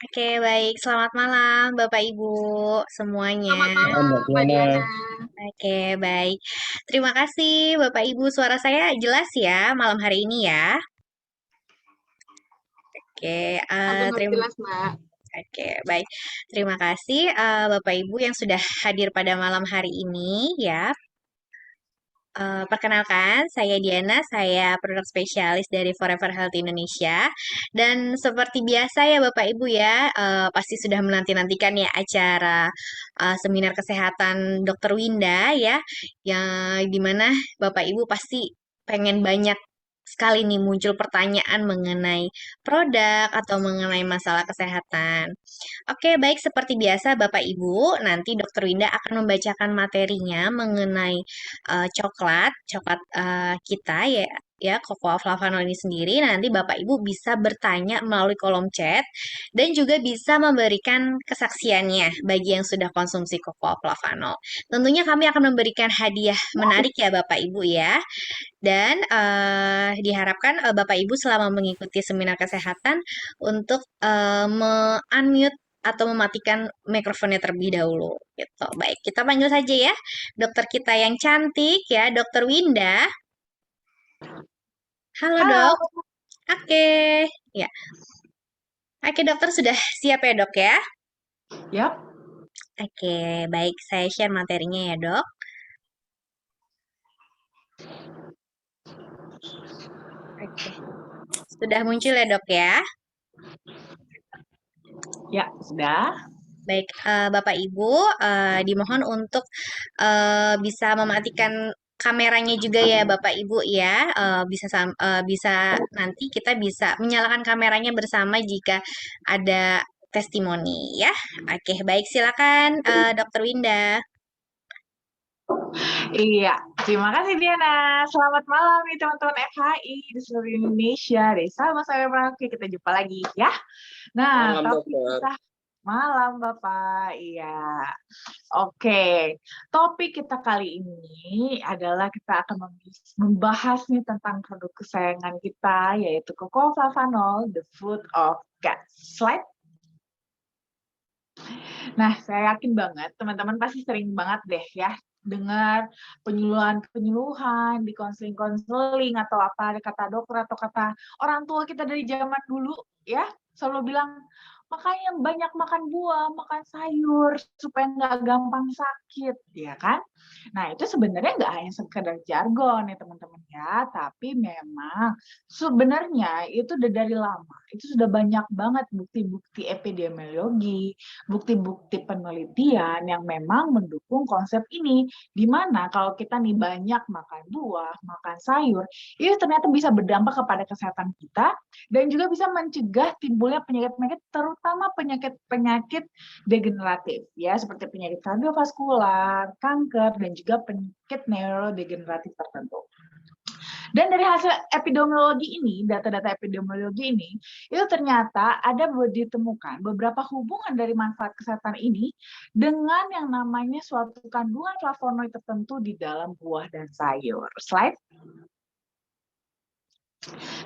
Oke, baik. Selamat malam, Bapak Ibu semuanya. Selamat Malam, malam, Mbak Mbak Diana. Diana. Oke, baik. Terima kasih, Bapak Ibu. Suara saya jelas ya malam hari ini ya. Oke, Sangat terima. jelas, Mbak. Oke, baik. Terima kasih, Bapak Ibu yang sudah hadir pada malam hari ini ya. Perkenalkan, saya Diana, saya produk spesialis dari Forever Health Indonesia. Dan seperti biasa ya Bapak Ibu ya, pasti sudah menanti-nantikan ya acara seminar kesehatan Dr. Winda ya, yang dimana Bapak Ibu pasti pengen banyak sekali nih muncul pertanyaan mengenai produk atau mengenai masalah kesehatan. Oke, baik seperti biasa Bapak Ibu, nanti Dokter Winda akan membacakan materinya mengenai coklat kita ya Cocoa Flavanol ini sendiri. Nanti Bapak Ibu bisa bertanya melalui kolom chat dan juga bisa memberikan kesaksiannya bagi yang sudah konsumsi Cocoa Flavanol. Tentunya kami akan memberikan hadiah menarik ya Bapak Ibu ya. Dan diharapkan Bapak Ibu selama mengikuti seminar kesehatan untuk unmute atau mematikan mikrofonnya terlebih dahulu gitu. Baik, kita panggil saja ya dokter kita yang cantik ya, Dokter Winda. Halo Halo. dok. Oke. Ya. Oke dokter sudah siap ya dok ya? Yap. Oke, baik saya share materinya ya dok. Oke. Sudah muncul ya dok ya? Ya, sudah. Baik, Bapak Ibu, dimohon untuk bisa mematikan kameranya juga ya Bapak Ibu ya. Bisa nanti kita bisa menyalakan kameranya bersama jika ada testimoni ya. Oke, baik silakan Dokter Winda. Iya, terima kasih Diana. Selamat malam nih teman-teman FHI di seluruh Indonesia. Dari Sabang sampai Merauke, kita jumpa lagi ya. Nah, Malam, topik dokter. kita malam Bapak. Iya. Oke, topik kita kali ini adalah kita akan membahas nih tentang produk kesayangan kita, yaitu Cocoa Flavanol, the food of God. Slide. Nah, saya yakin banget teman-teman pasti sering banget deh ya dengar penyuluhan-penyuluhan di konseling-konseling atau apa kata dokter atau kata orang tua kita dari zaman dulu ya selalu bilang makanya banyak makan buah, makan sayur supaya nggak gampang sakit, ya kan? Nah, itu sebenarnya nggak hanya sekedar jargon ya teman-teman ya, tapi memang sebenarnya itu udah dari lama. Itu sudah banyak banget bukti-bukti epidemiologi, bukti-bukti penelitian yang memang mendukung konsep ini. Di mana kalau kita nih banyak makan buah, makan sayur, itu ternyata bisa berdampak kepada kesehatan kita dan juga bisa mencegah timbulnya penyakit-penyakit terutama penyakit-penyakit degeneratif ya seperti penyakit kardiovaskular, kanker dan juga penyakit neurodegeneratif tertentu. Dan dari hasil epidemiologi ini, data-data epidemiologi ini, itu ternyata ada ditemukan beberapa hubungan dari manfaat kesehatan ini dengan yang namanya suatu kandungan flavonoid tertentu di dalam buah dan sayur. Slide.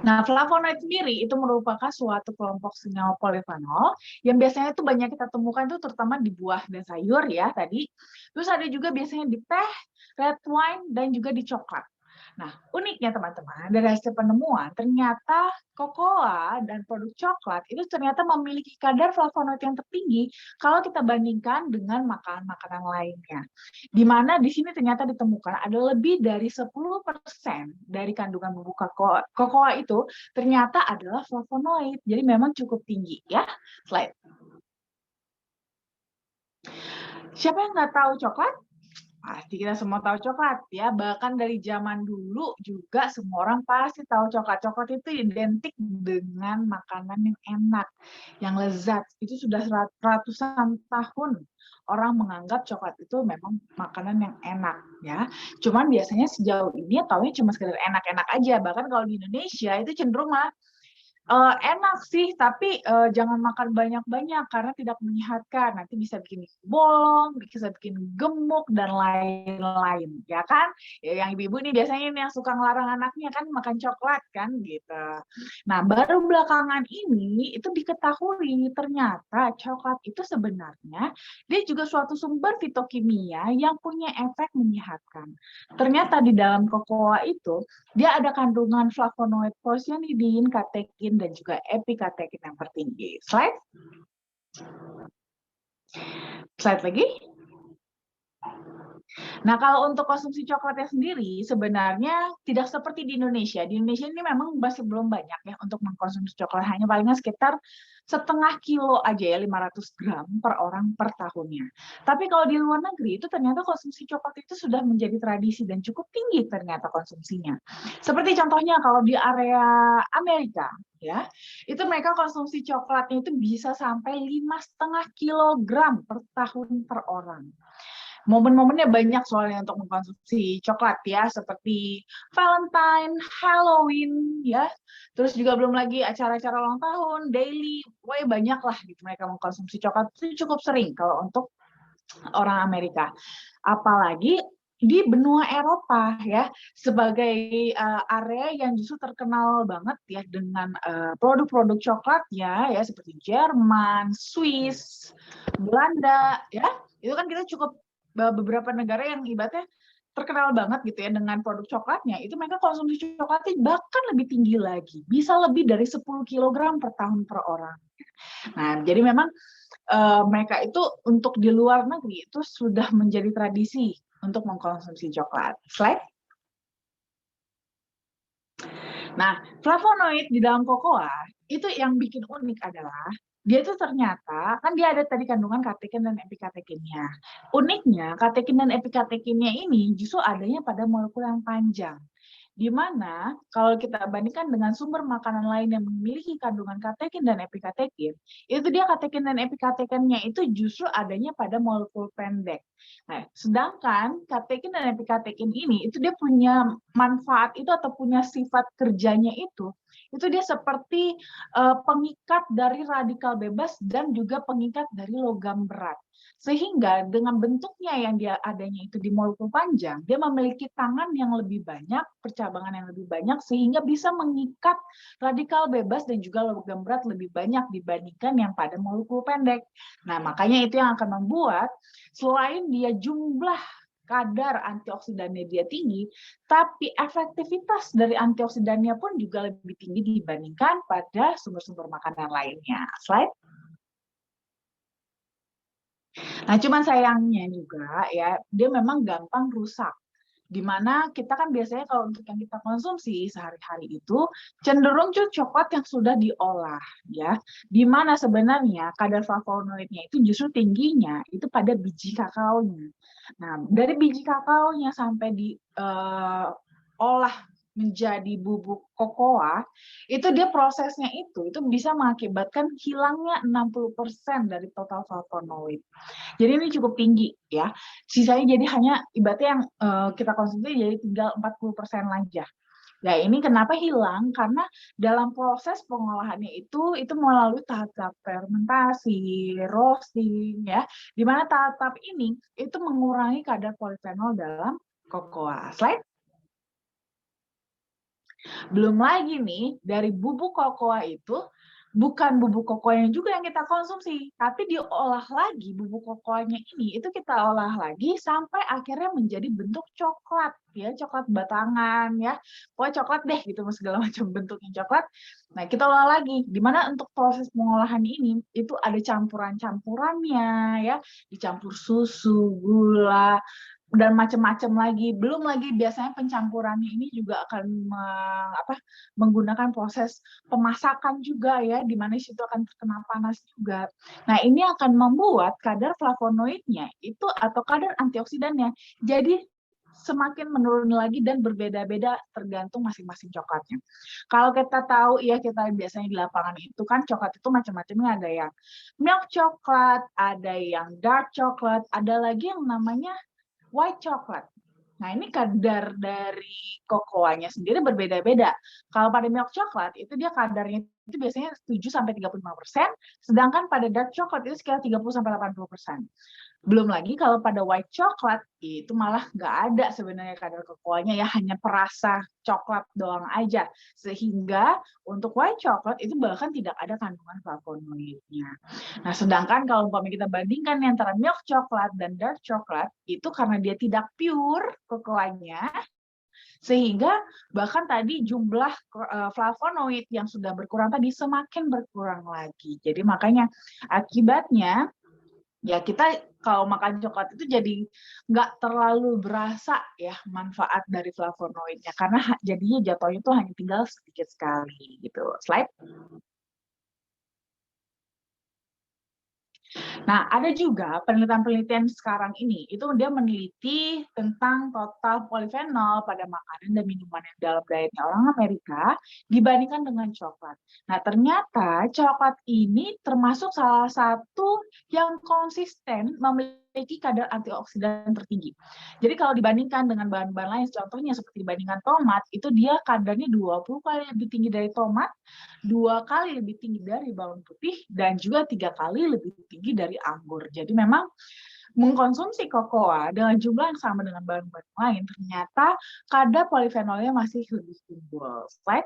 Nah, flavonoid sendiri itu merupakan suatu kelompok senyawa polifenol yang biasanya itu banyak kita temukan itu terutama di buah dan sayur ya tadi. Terus ada juga biasanya di teh, red wine, dan juga di coklat. Nah, uniknya teman-teman, dari hasil penemuan, ternyata cocoa dan produk coklat itu ternyata memiliki kadar flavonoid yang tertinggi kalau kita bandingkan dengan makanan-makanan lainnya. Di mana di sini ternyata ditemukan ada lebih dari 10% dari kandungan bubuk cocoa itu ternyata adalah flavonoid. Jadi memang cukup tinggi ya. Slide. Siapa yang nggak tahu coklat? Pasti kita semua tahu coklat ya. Bahkan dari zaman dulu juga semua orang pasti tahu coklat. Coklat itu identik dengan makanan yang enak, yang lezat. Itu sudah ratusan tahun orang menganggap coklat itu memang makanan yang enak ya. Cuman biasanya sejauh ini taunya cuma sekedar enak-enak aja. Bahkan kalau di Indonesia itu cenderung mah Enak sih, tapi jangan makan banyak-banyak karena tidak menyehatkan. Nanti bisa bikin bolong, bisa bikin gemuk dan lain-lain, ya kan? Ya, yang ibu-ibu nih biasanya ini yang suka ngelarang anaknya kan makan coklat kan gitu. Nah, baru belakangan ini itu diketahui ternyata coklat itu sebenarnya dia juga suatu sumber fitokimia yang punya efek menyehatkan. Ternyata di dalam kokoa itu dia ada kandungan flavonoid, posyanidin, katekin, dan juga epikatekin yang tertinggi. Slide lagi. Nah, kalau untuk konsumsi coklatnya sendiri, sebenarnya tidak seperti di Indonesia. Di Indonesia ini memang masih belum banyak ya untuk mengkonsumsi coklat. Hanya palingan sekitar setengah kilo aja ya, 500 gram per orang per tahunnya. Tapi kalau di luar negeri, itu ternyata konsumsi coklat itu sudah menjadi tradisi dan cukup tinggi ternyata konsumsinya. Seperti contohnya kalau di area Amerika, ya, itu mereka konsumsi coklatnya itu bisa sampai 5,5 kilogram per tahun per orang. Momen-momennya banyak soalnya untuk mengkonsumsi coklat ya, seperti Valentine, Halloween ya. Terus juga belum lagi acara-acara ulang tahun, daily, pokoknya banyak lah gitu mereka mengkonsumsi coklat itu cukup sering kalau untuk orang Amerika. Apalagi di benua Eropa ya, sebagai area yang justru terkenal banget ya dengan produk-produk coklatnya ya seperti Jerman, Swiss, Belanda ya. Itu kan kita cukup beberapa negara yang ibaratnya terkenal banget gitu ya dengan produk coklatnya, itu mereka konsumsi coklatnya bahkan lebih tinggi lagi, bisa lebih dari 10 kilogram per tahun per orang. Nah, jadi memang mereka itu untuk di luar negeri itu sudah menjadi tradisi untuk mengkonsumsi coklat. Slide. Nah, flavonoid di dalam kokoa itu yang bikin unik adalah dia itu ternyata kan dia ada tadi kandungan katekin dan epikatekinnya. Uniknya katekin dan epikatekinnya ini justru adanya pada molekul yang panjang. Di mana kalau kita bandingkan dengan sumber makanan lain yang memiliki kandungan katekin dan epikatekin, itu dia katekin dan epikatekinnya itu justru adanya pada molekul pendek. Nah, sedangkan katekin dan epikatekin ini itu dia punya manfaat itu atau punya sifat kerjanya itu dia seperti pengikat dari radikal bebas dan juga pengikat dari logam berat. Sehingga dengan bentuknya yang dia adanya itu di molekul panjang, dia memiliki tangan yang lebih banyak, percabangan yang lebih banyak, sehingga bisa mengikat radikal bebas dan juga logam berat lebih banyak dibandingkan yang pada molekul pendek. Nah, makanya itu yang akan membuat selain dia jumlah kadar antioksidannya dia tinggi, tapi efektivitas dari antioksidannya pun juga lebih tinggi dibandingkan pada sumber-sumber makanan lainnya. Slide. Nah, cuman sayangnya juga ya, dia memang gampang rusak. Di mana kita kan biasanya kalau untuk yang kita konsumsi sehari-hari itu cenderung coklat yang sudah diolah ya. Di mana sebenarnya kadar flavonoidnya itu justru tingginya itu pada biji kakaonya. Nah, dari biji kakaonya sampai diolah menjadi bubuk kokoa, itu dia prosesnya itu bisa mengakibatkan hilangnya 60% dari total flavonoid. Jadi ini cukup tinggi ya. Sisanya jadi hanya ibaratnya yang kita konsumsi jadi tinggal 40% aja. Nah, ini kenapa hilang? Karena dalam proses pengolahannya itu melalui tahap-tahap fermentasi, roasting ya. Di mana tahap-tahap ini itu mengurangi kadar polifenol dalam kokoa. Slide. Belum lagi nih, dari bubuk kokoa itu, bukan bubuk kokoanya juga yang kita konsumsi, tapi diolah lagi bubuk kokoanya ini, itu kita olah lagi sampai akhirnya menjadi bentuk coklat, ya, coklat batangan, ya. Pokoknya coklat deh, gitu, segala macam bentuknya coklat. Nah, kita olah lagi. Di mana untuk proses pengolahan ini, itu ada campuran-campurannya, ya, dicampur susu, gula, dan macam-macam lagi. Belum lagi biasanya pencampurannya ini juga akan menggunakan proses pemasakan juga ya, di mana situ akan terkena panas juga. Nah, ini akan membuat kadar flavonoidnya itu atau kadar antioksidannya jadi semakin menurun lagi dan berbeda-beda tergantung masing-masing coklatnya. Kalau kita tahu ya, kita biasanya di lapangan itu kan coklat itu macam-macamnya, ada yang milk coklat, ada yang dark coklat, ada lagi yang namanya white chocolate. Nah, ini kadar dari kokoanya sendiri berbeda-beda. Kalau pada milk coklat, itu dia kadarnya itu biasanya 7-35%, sedangkan pada dark coklat itu sekitar 30-80%. Belum lagi kalau pada white coklat itu malah nggak ada sebenarnya kadar kokoanya, ya hanya perasa coklat doang aja. Sehingga untuk white coklat itu bahkan tidak ada kandungan flavonoidnya. Nah, sedangkan kalau kita bandingkan antara milk coklat dan dark coklat, itu karena dia tidak pure kokoanya, sehingga bahkan tadi jumlah flavonoid yang sudah berkurang tadi semakin berkurang lagi. Jadi makanya akibatnya ya kita kalau makan coklat itu jadi nggak terlalu berasa ya manfaat dari flavonoidnya, karena jadinya jatuhnya tuh hanya tinggal sedikit sekali gitu. Slide. Nah, ada juga penelitian-penelitian sekarang ini, itu dia meneliti tentang total polifenol pada makanan dan minuman yang dalam dietnya orang Amerika dibandingkan dengan coklat. Nah, ternyata coklat ini termasuk salah satu yang konsisten memiliki kadar antioksidan tertinggi. Jadi kalau dibandingkan dengan bahan-bahan lain, contohnya seperti dibandingkan tomat, itu dia kadarnya 20 kali lebih tinggi dari tomat, 2 kali lebih tinggi dari bawang putih, dan juga 3 kali lebih tinggi dari anggur. Jadi memang mengkonsumsi kokoa dengan jumlah yang sama dengan bahan-bahan lain, ternyata kadar polifenolnya masih lebih unggul. Slide.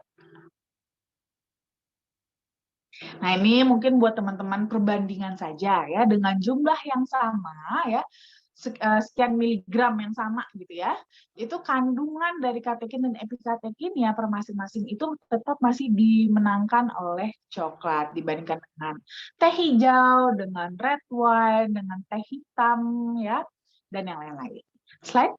Nah, ini mungkin buat teman-teman perbandingan saja ya, dengan jumlah yang sama ya, sekian miligram yang sama gitu ya, itu kandungan dari katekin dan epikatekinnya per masing-masing itu tetap masih dimenangkan oleh coklat dibandingkan dengan teh hijau, dengan red wine, dengan teh hitam ya, dan yang lain-lain. Slide.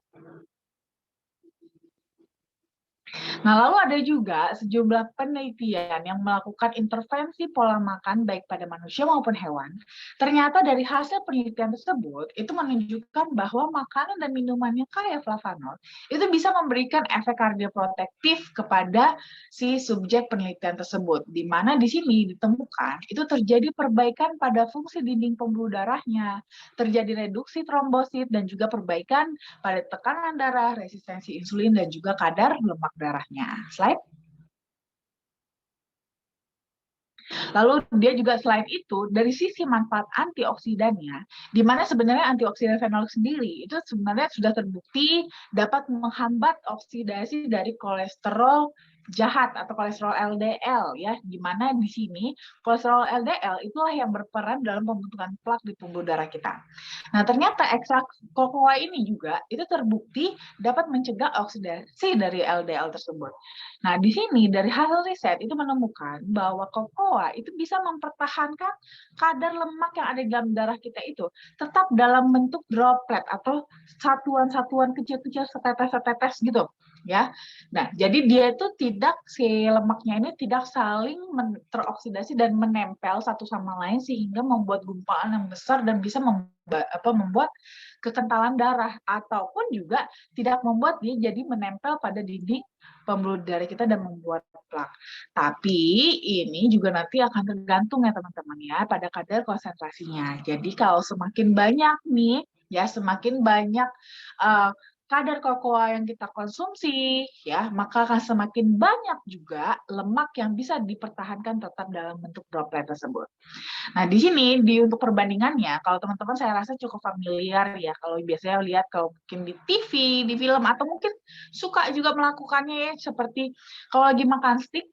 Nah, lalu ada juga sejumlah penelitian yang melakukan intervensi pola makan baik pada manusia maupun hewan. Ternyata dari hasil penelitian tersebut, itu menunjukkan bahwa makanan dan minuman yang kaya flavanol itu bisa memberikan efek kardioprotektif kepada si subjek penelitian tersebut. Di mana di sini ditemukan itu terjadi perbaikan pada fungsi dinding pembuluh darahnya, terjadi reduksi trombosit, dan juga perbaikan pada tekanan darah, resistensi insulin, dan juga kadar lemak darahnya. Slide. Lalu dia juga selain itu, dari sisi manfaat antioksidannya, di mana sebenarnya antioksidan fenol sendiri itu sebenarnya sudah terbukti dapat menghambat oksidasi dari kolesterol jahat atau kolesterol LDL ya, di mana di sini kolesterol LDL itulah yang berperan dalam pembentukan plak di pembuluh darah kita. Nah, ternyata ekstrak kokoa ini juga itu terbukti dapat mencegah oksidasi dari LDL tersebut. Nah, di sini dari hasil riset itu menemukan bahwa kokoa itu bisa mempertahankan kadar lemak yang ada di dalam darah kita itu tetap dalam bentuk droplet atau satuan-satuan kecil-kecil setetes-setetes gitu ya. Nah, jadi dia itu tidak, si lemaknya ini tidak saling teroksidasi dan menempel satu sama lain sehingga membuat gumpalan yang besar dan bisa membuat kekentalan darah, ataupun juga tidak membuat dia jadi menempel pada dinding pembuluh darah kita dan membuat plak. Tapi ini juga nanti akan tergantung ya teman-teman ya pada kadar konsentrasinya. Jadi kalau semakin banyak nih ya, semakin banyak kadar kokoa yang kita konsumsi ya, maka akan semakin banyak juga lemak yang bisa dipertahankan tetap dalam bentuk droplet tersebut. Nah, di sini untuk perbandingannya, kalau teman-teman saya rasa cukup familiar ya, kalau biasanya lihat kalau mungkin di TV, di film, atau mungkin suka juga melakukannya ya, seperti kalau lagi makan steak,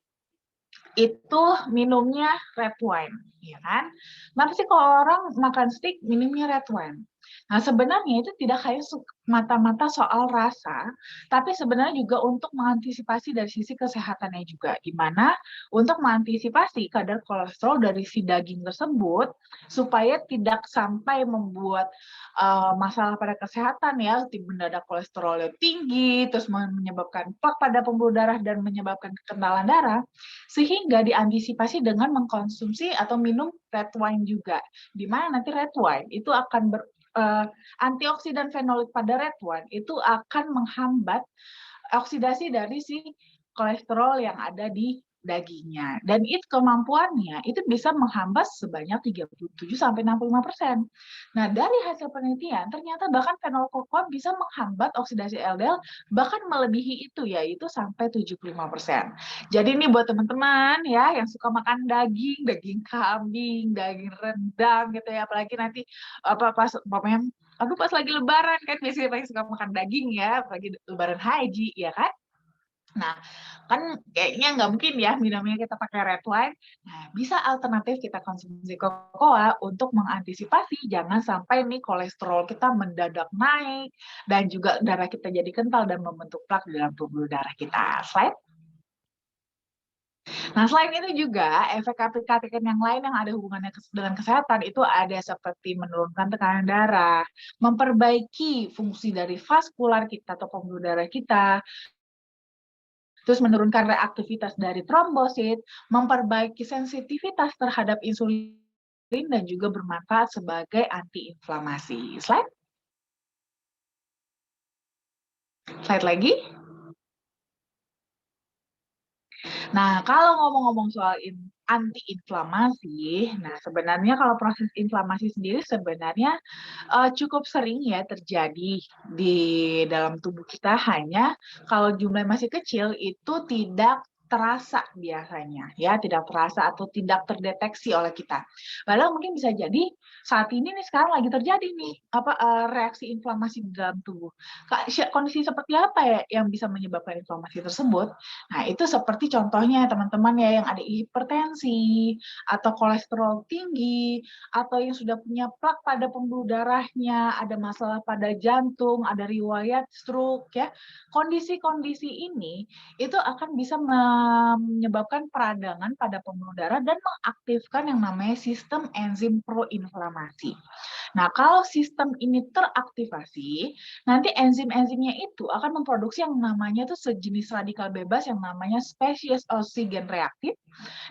itu minumnya red wine, ya kan? Kenapa sih kalau orang makan steak minumnya red wine? Nah, sebenarnya itu tidak hanya mata-mata soal rasa, tapi sebenarnya juga untuk mengantisipasi dari sisi kesehatannya juga, di mana untuk mengantisipasi kadar kolesterol dari si daging tersebut, supaya tidak sampai membuat masalah pada kesehatan ya, seperti mendadak kolesterolnya tinggi, terus menyebabkan plak pada pembuluh darah dan menyebabkan kekentalan darah, sehingga diantisipasi dengan mengkonsumsi atau minum red wine juga, di mana nanti red wine itu akan antioksidan fenolik pada red wine itu akan menghambat oksidasi dari si kolesterol yang ada di dagingnya. Dan itu kemampuannya itu bisa menghambat sebanyak 37-65%. Nah, dari hasil penelitian, ternyata bahkan fenol kokoa bisa menghambat oksidasi LDL bahkan melebihi itu, yaitu sampai 75%. Jadi ini buat teman-teman ya yang suka makan daging, daging kambing, daging rendang gitu ya, apalagi nanti apa pas pokoknya aduh pas lagi lebaran kan biasanya paling suka makan daging ya, apalagi lebaran haji ya kan. Nah, kan kayaknya nggak mungkin ya minumnya kita pakai red wine. Nah, bisa alternatif kita konsumsi kokoa untuk mengantisipasi jangan sampai nih kolesterol kita mendadak naik dan juga darah kita jadi kental dan membentuk plak di dalam pembuluh darah kita. Slide. Nah, selain itu juga efek aplikasi yang lain yang ada hubungannya dengan kesehatan itu ada seperti menurunkan tekanan darah, memperbaiki fungsi dari vaskular kita atau pembuluh darah kita, terus menurunkan reaktivitas dari trombosit, memperbaiki sensitivitas terhadap insulin, dan juga bermanfaat sebagai antiinflamasi. Slide. Slide lagi. Nah, kalau ngomong-ngomong soal antiinflamasi, nah sebenarnya kalau proses inflamasi sendiri sebenarnya cukup sering ya terjadi di dalam tubuh kita, hanya kalau jumlahnya masih kecil itu tidak terasa biasanya ya, tidak terasa atau tidak terdeteksi oleh kita. Padahal mungkin bisa jadi saat ini nih sekarang lagi terjadi nih reaksi inflamasi di dalam tubuh. Kondisi seperti apa ya yang bisa menyebabkan inflamasi tersebut? Nah, itu seperti contohnya teman-teman ya yang ada hipertensi atau kolesterol tinggi atau yang sudah punya plak pada pembuluh darahnya, ada masalah pada jantung, ada riwayat stroke ya. Kondisi-kondisi ini itu akan bisa menyebabkan peradangan pada pembuluh darah dan mengaktifkan yang namanya sistem enzim proinflamasi. Nah, kalau sistem ini teraktivasi, nanti enzim-enzimnya itu akan memproduksi yang namanya tuh sejenis radikal bebas yang namanya spesies oksigen reaktif,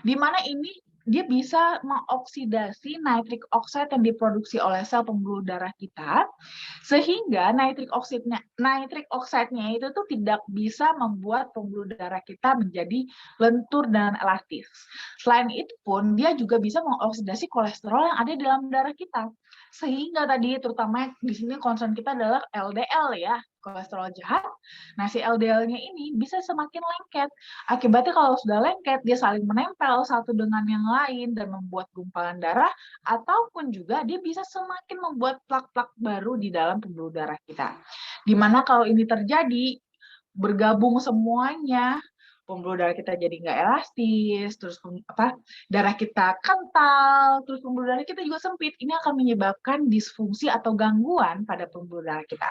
di mana ini dia bisa mengoksidasi nitric oxide yang diproduksi oleh sel pembuluh darah kita, sehingga nitric oxide-nya itu tuh tidak bisa membuat pembuluh darah kita menjadi lentur dan elastis. Selain itu pun, dia juga bisa mengoksidasi kolesterol yang ada di dalam darah kita. Sehingga tadi, terutama di sini concern kita adalah LDL ya, kolesterol jahat. Nah, si LDL-nya ini bisa semakin lengket. Akibatnya kalau sudah lengket, dia saling menempel satu dengan yang lain dan membuat gumpalan darah, ataupun juga dia bisa semakin membuat plak-plak baru di dalam pembuluh darah kita. Dimana kalau ini terjadi, bergabung semuanya, pembuluh darah kita jadi nggak elastis, terus darah kita kental, terus pembuluh darah kita juga sempit. Ini akan menyebabkan disfungsi atau gangguan pada pembuluh darah kita.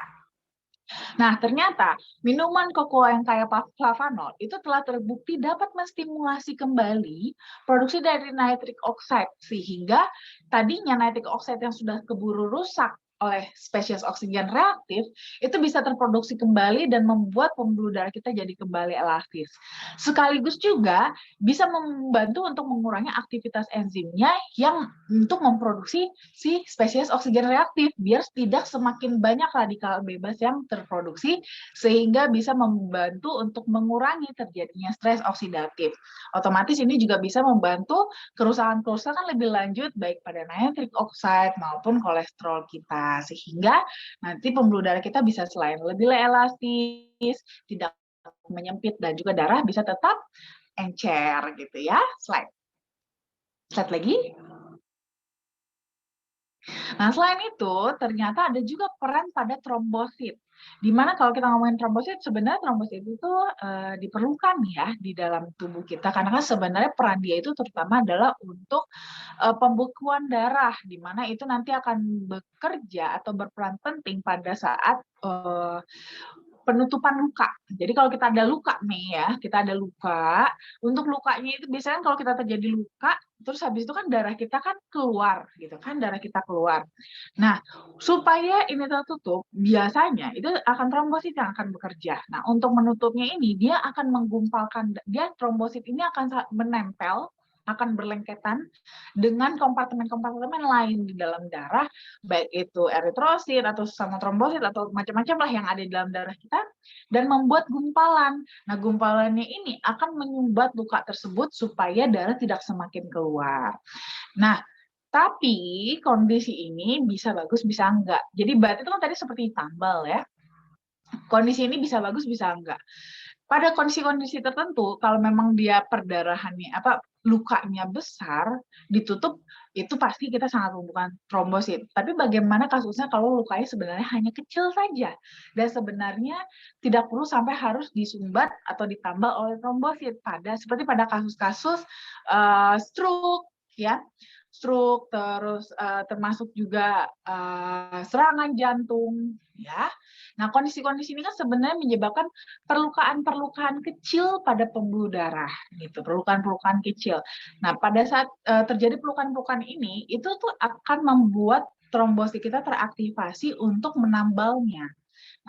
Nah, ternyata minuman kokoa yang kaya flavanol itu telah terbukti dapat menstimulasi kembali produksi dari nitric oxide, sehingga tadinya nitric oxide yang sudah keburu rusak oleh spesies oksigen reaktif itu bisa terproduksi kembali dan membuat pembuluh darah kita jadi kembali elastis. Sekaligus juga bisa membantu untuk mengurangi aktivitas enzimnya yang untuk memproduksi si spesies oksigen reaktif biar tidak semakin banyak radikal bebas yang terproduksi, sehingga bisa membantu untuk mengurangi terjadinya stres oksidatif. Otomatis ini juga bisa membantu kerusakan-kerusakan lebih lanjut baik pada nitric oxide maupun kolesterol kita, sehingga nanti pembuluh darah kita bisa selain lebih elastis, tidak menyempit, dan juga darah bisa tetap encer gitu ya. Slide lagi. Nah, selain itu, ternyata ada juga peran pada trombosit. Dimana kalau kita ngomongin trombosit, sebenarnya trombosit itu diperlukan ya di dalam tubuh kita. Karena kan sebenarnya peran dia itu terutama adalah untuk pembekuan darah, dimana itu nanti akan bekerja atau berperan penting pada saat penutupan luka. Jadi kalau kita ada luka nih ya, kita ada luka, untuk lukanya itu biasanya kalau kita terjadi luka, terus habis itu kan darah kita kan keluar, gitu kan, darah kita keluar. Nah, supaya ini tertutup, biasanya itu akan trombosit yang akan bekerja. Nah, untuk menutupnya ini, dia akan menggumpalkan, trombosit ini akan menempel akan berlengketan dengan kompartemen-kompartemen lain di dalam darah, baik itu eritrosit atau sesama trombosit atau macam-macam lah yang ada di dalam darah kita, dan membuat gumpalan. Nah, gumpalannya ini akan menyumbat luka tersebut supaya darah tidak semakin keluar. Nah, tapi kondisi ini bisa bagus, bisa enggak. Jadi berarti itu kan tadi seperti tambal ya. Kondisi ini bisa bagus, bisa enggak. Pada kondisi-kondisi tertentu, kalau memang dia perdarahannya lukanya besar, ditutup, itu pasti kita sangat membutuhkan trombosit. Tapi bagaimana kasusnya kalau lukanya sebenarnya hanya kecil saja dan sebenarnya tidak perlu sampai harus disumbat atau ditambal oleh trombosit seperti pada kasus-kasus stroke ya. Stroke, terus termasuk juga serangan jantung ya. Nah, kondisi-kondisi ini kan sebenarnya menyebabkan perlukaan-perlukaan kecil pada pembuluh darah gitu, perlukaan-perlukaan kecil. Nah, pada saat terjadi perlukaan-perlukaan ini, itu tuh akan membuat trombosit kita teraktivasi untuk menambalnya.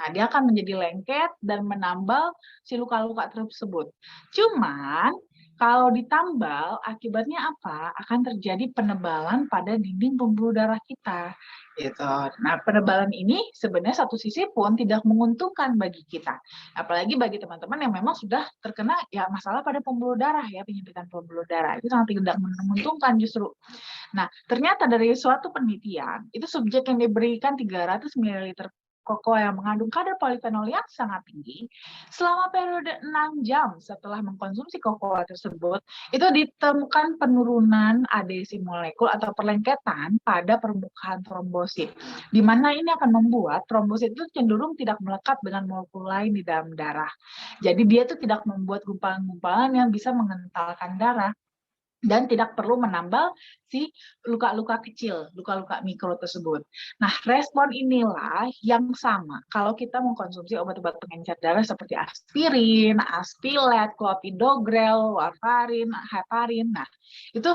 Nah, dia akan menjadi lengket dan menambal si luka-luka tersebut. Cuman kalau ditambal, akibatnya apa? Akan terjadi penebalan pada dinding pembuluh darah kita. Gitu. Nah, penebalan ini sebenarnya satu sisi pun tidak menguntungkan bagi kita. Apalagi bagi teman-teman yang memang sudah terkena ya masalah pada pembuluh darah ya, penyempitan pembuluh darah. Itu sangat tidak menguntungkan justru. Nah, ternyata dari suatu penelitian, itu subjek yang diberikan 300 ml kokoa yang mengandung kadar polifenol yang sangat tinggi, selama periode 6 jam setelah mengkonsumsi kokoa tersebut, itu ditemukan penurunan adesi molekul atau perlengketan pada permukaan trombosit, di mana ini akan membuat trombosit itu cenderung tidak melekat dengan molekul lain di dalam darah. Jadi dia itu tidak membuat gumpalan-gumpalan yang bisa mengentalkan darah dan tidak perlu menambal si luka-luka kecil, luka-luka mikro tersebut. Nah, respon inilah yang sama kalau kita mengkonsumsi obat-obat pengencer darah seperti aspirin, aspilet, clopidogrel, warfarin, heparin. Nah, itu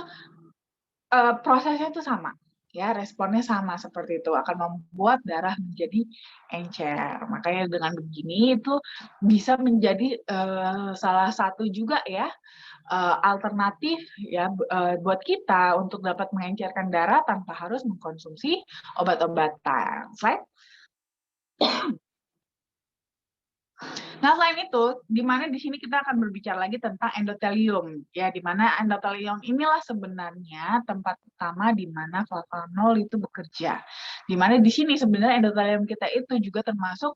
prosesnya itu sama. Ya, responnya sama seperti itu, akan membuat darah menjadi encer. Makanya dengan begini itu bisa menjadi salah satu juga ya alternatif ya buat kita untuk dapat mengencerkan darah tanpa harus mengkonsumsi obat-obatan. Slide. Nah, selain itu, di mana di sini kita akan berbicara lagi tentang endotelium, ya, di mana endotelium inilah sebenarnya tempat utama di mana flavanol itu bekerja. Di mana di sini sebenarnya endotelium kita itu juga termasuk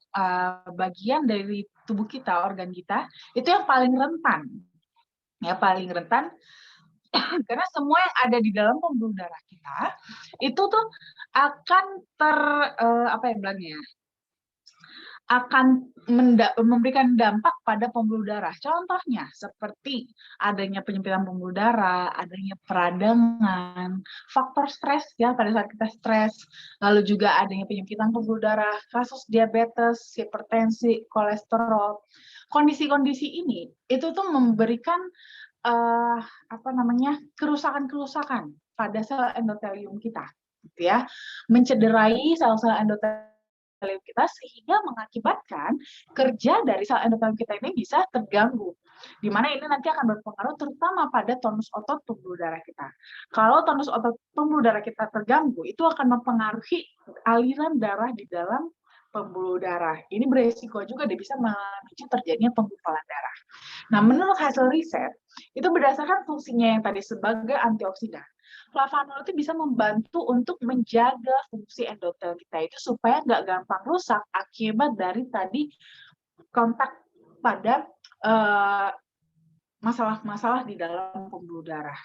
bagian dari tubuh kita, organ kita, itu yang paling rentan. Ya, paling rentan karena semua yang ada di dalam pembuluh darah kita itu tuh akan apa ya bilangnya, akan memberikan dampak pada pembuluh darah. Contohnya seperti adanya penyempitan pembuluh darah, adanya peradangan, faktor stres ya pada saat kita stres, lalu juga adanya penyempitan pembuluh darah, kasus diabetes, hipertensi, kolesterol. Kondisi-kondisi ini itu tuh memberikan kerusakan-kerusakan pada sel endotelium kita, gitu ya, mencederai sel-sel endotelium kita sehingga mengakibatkan kerja dari sel endotelium kita ini bisa terganggu, di mana ini nanti akan berpengaruh terutama pada tonus otot pembuluh darah kita. Kalau tonus otot pembuluh darah kita terganggu, itu akan mempengaruhi aliran darah di dalam pembuluh darah. Ini beresiko juga dia bisa memicu terjadinya penggumpalan darah. Nah, menurut hasil riset, itu berdasarkan fungsinya yang tadi sebagai antioksidan. Flavanol itu bisa membantu untuk menjaga fungsi endotel kita itu supaya nggak gampang rusak akibat dari tadi kontak pada masalah-masalah di dalam pembuluh darah.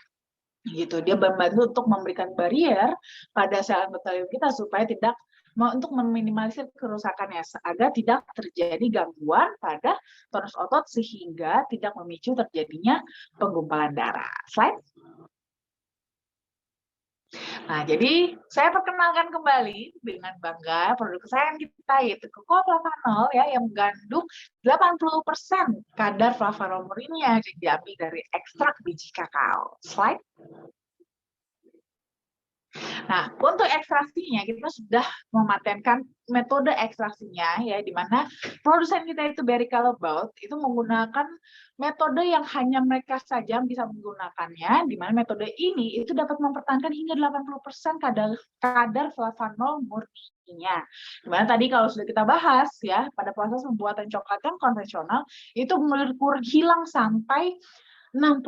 Gitu, dia membantu untuk memberikan barrier pada sel endotelium kita supaya tidak untuk meminimalisir kerusakannya agar tidak terjadi gangguan pada tonus otot sehingga tidak memicu terjadinya penggumpalan darah. Slide. Nah, jadi saya perkenalkan kembali dengan bangga produk kesayangan kita yaitu Cocoa Flavanol ya yang mengandung 80% kadar flavanol murninya yang diambil dari ekstrak biji kakao. Slide. Nah, untuk ekstraksinya kita sudah mematenkan metode ekstraksinya ya, di mana produsen kita itu Barry Callebaut itu menggunakan metode yang hanya mereka saja bisa menggunakannya, di mana metode ini itu dapat mempertahankan hingga 80% kadar flavanol murninya. Di mana tadi kalau sudah kita bahas ya, pada proses pembuatan coklat yang konvensional itu hilang sampai 60%.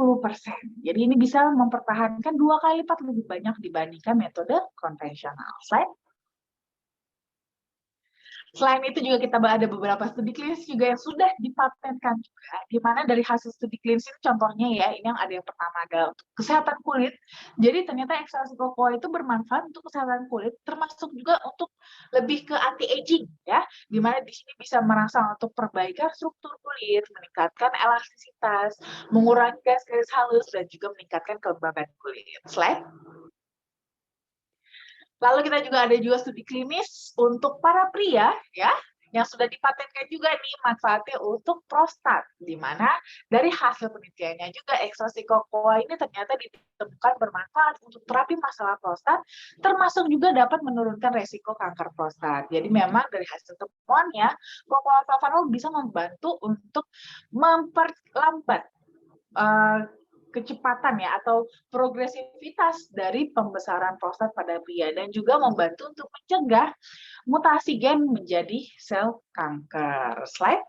Jadi ini bisa mempertahankan 2 kali lipat lebih banyak dibandingkan metode konvensional. Selain itu juga kita ada beberapa studi klinis juga yang sudah dipatenkan juga, di mana dari hasil studi klinis ini contohnya ya, ini yang ada yang pertama adalah untuk kesehatan kulit. Jadi ternyata ekstraksi kokoa itu bermanfaat untuk kesehatan kulit, termasuk juga untuk lebih ke anti-aging ya, di mana di sini bisa merangsang untuk perbaikan struktur kulit, meningkatkan elastisitas, mengurangi garis-garis halus, dan juga meningkatkan kelembaban kulit. Slide. Lalu kita juga ada juga studi klinis untuk para pria ya, yang sudah dipatenkan juga nih manfaatnya untuk prostat, di mana dari hasil penelitiannya juga ekstraksi kokoa ini ternyata ditemukan bermanfaat untuk terapi masalah prostat, termasuk juga dapat menurunkan resiko kanker prostat. Jadi memang dari hasil temuannya, kokoa flavanol bisa membantu untuk memperlambat kecepatan ya atau progresivitas dari pembesaran prostat pada pria dan juga membantu untuk mencegah mutasi gen menjadi sel kanker. Slide.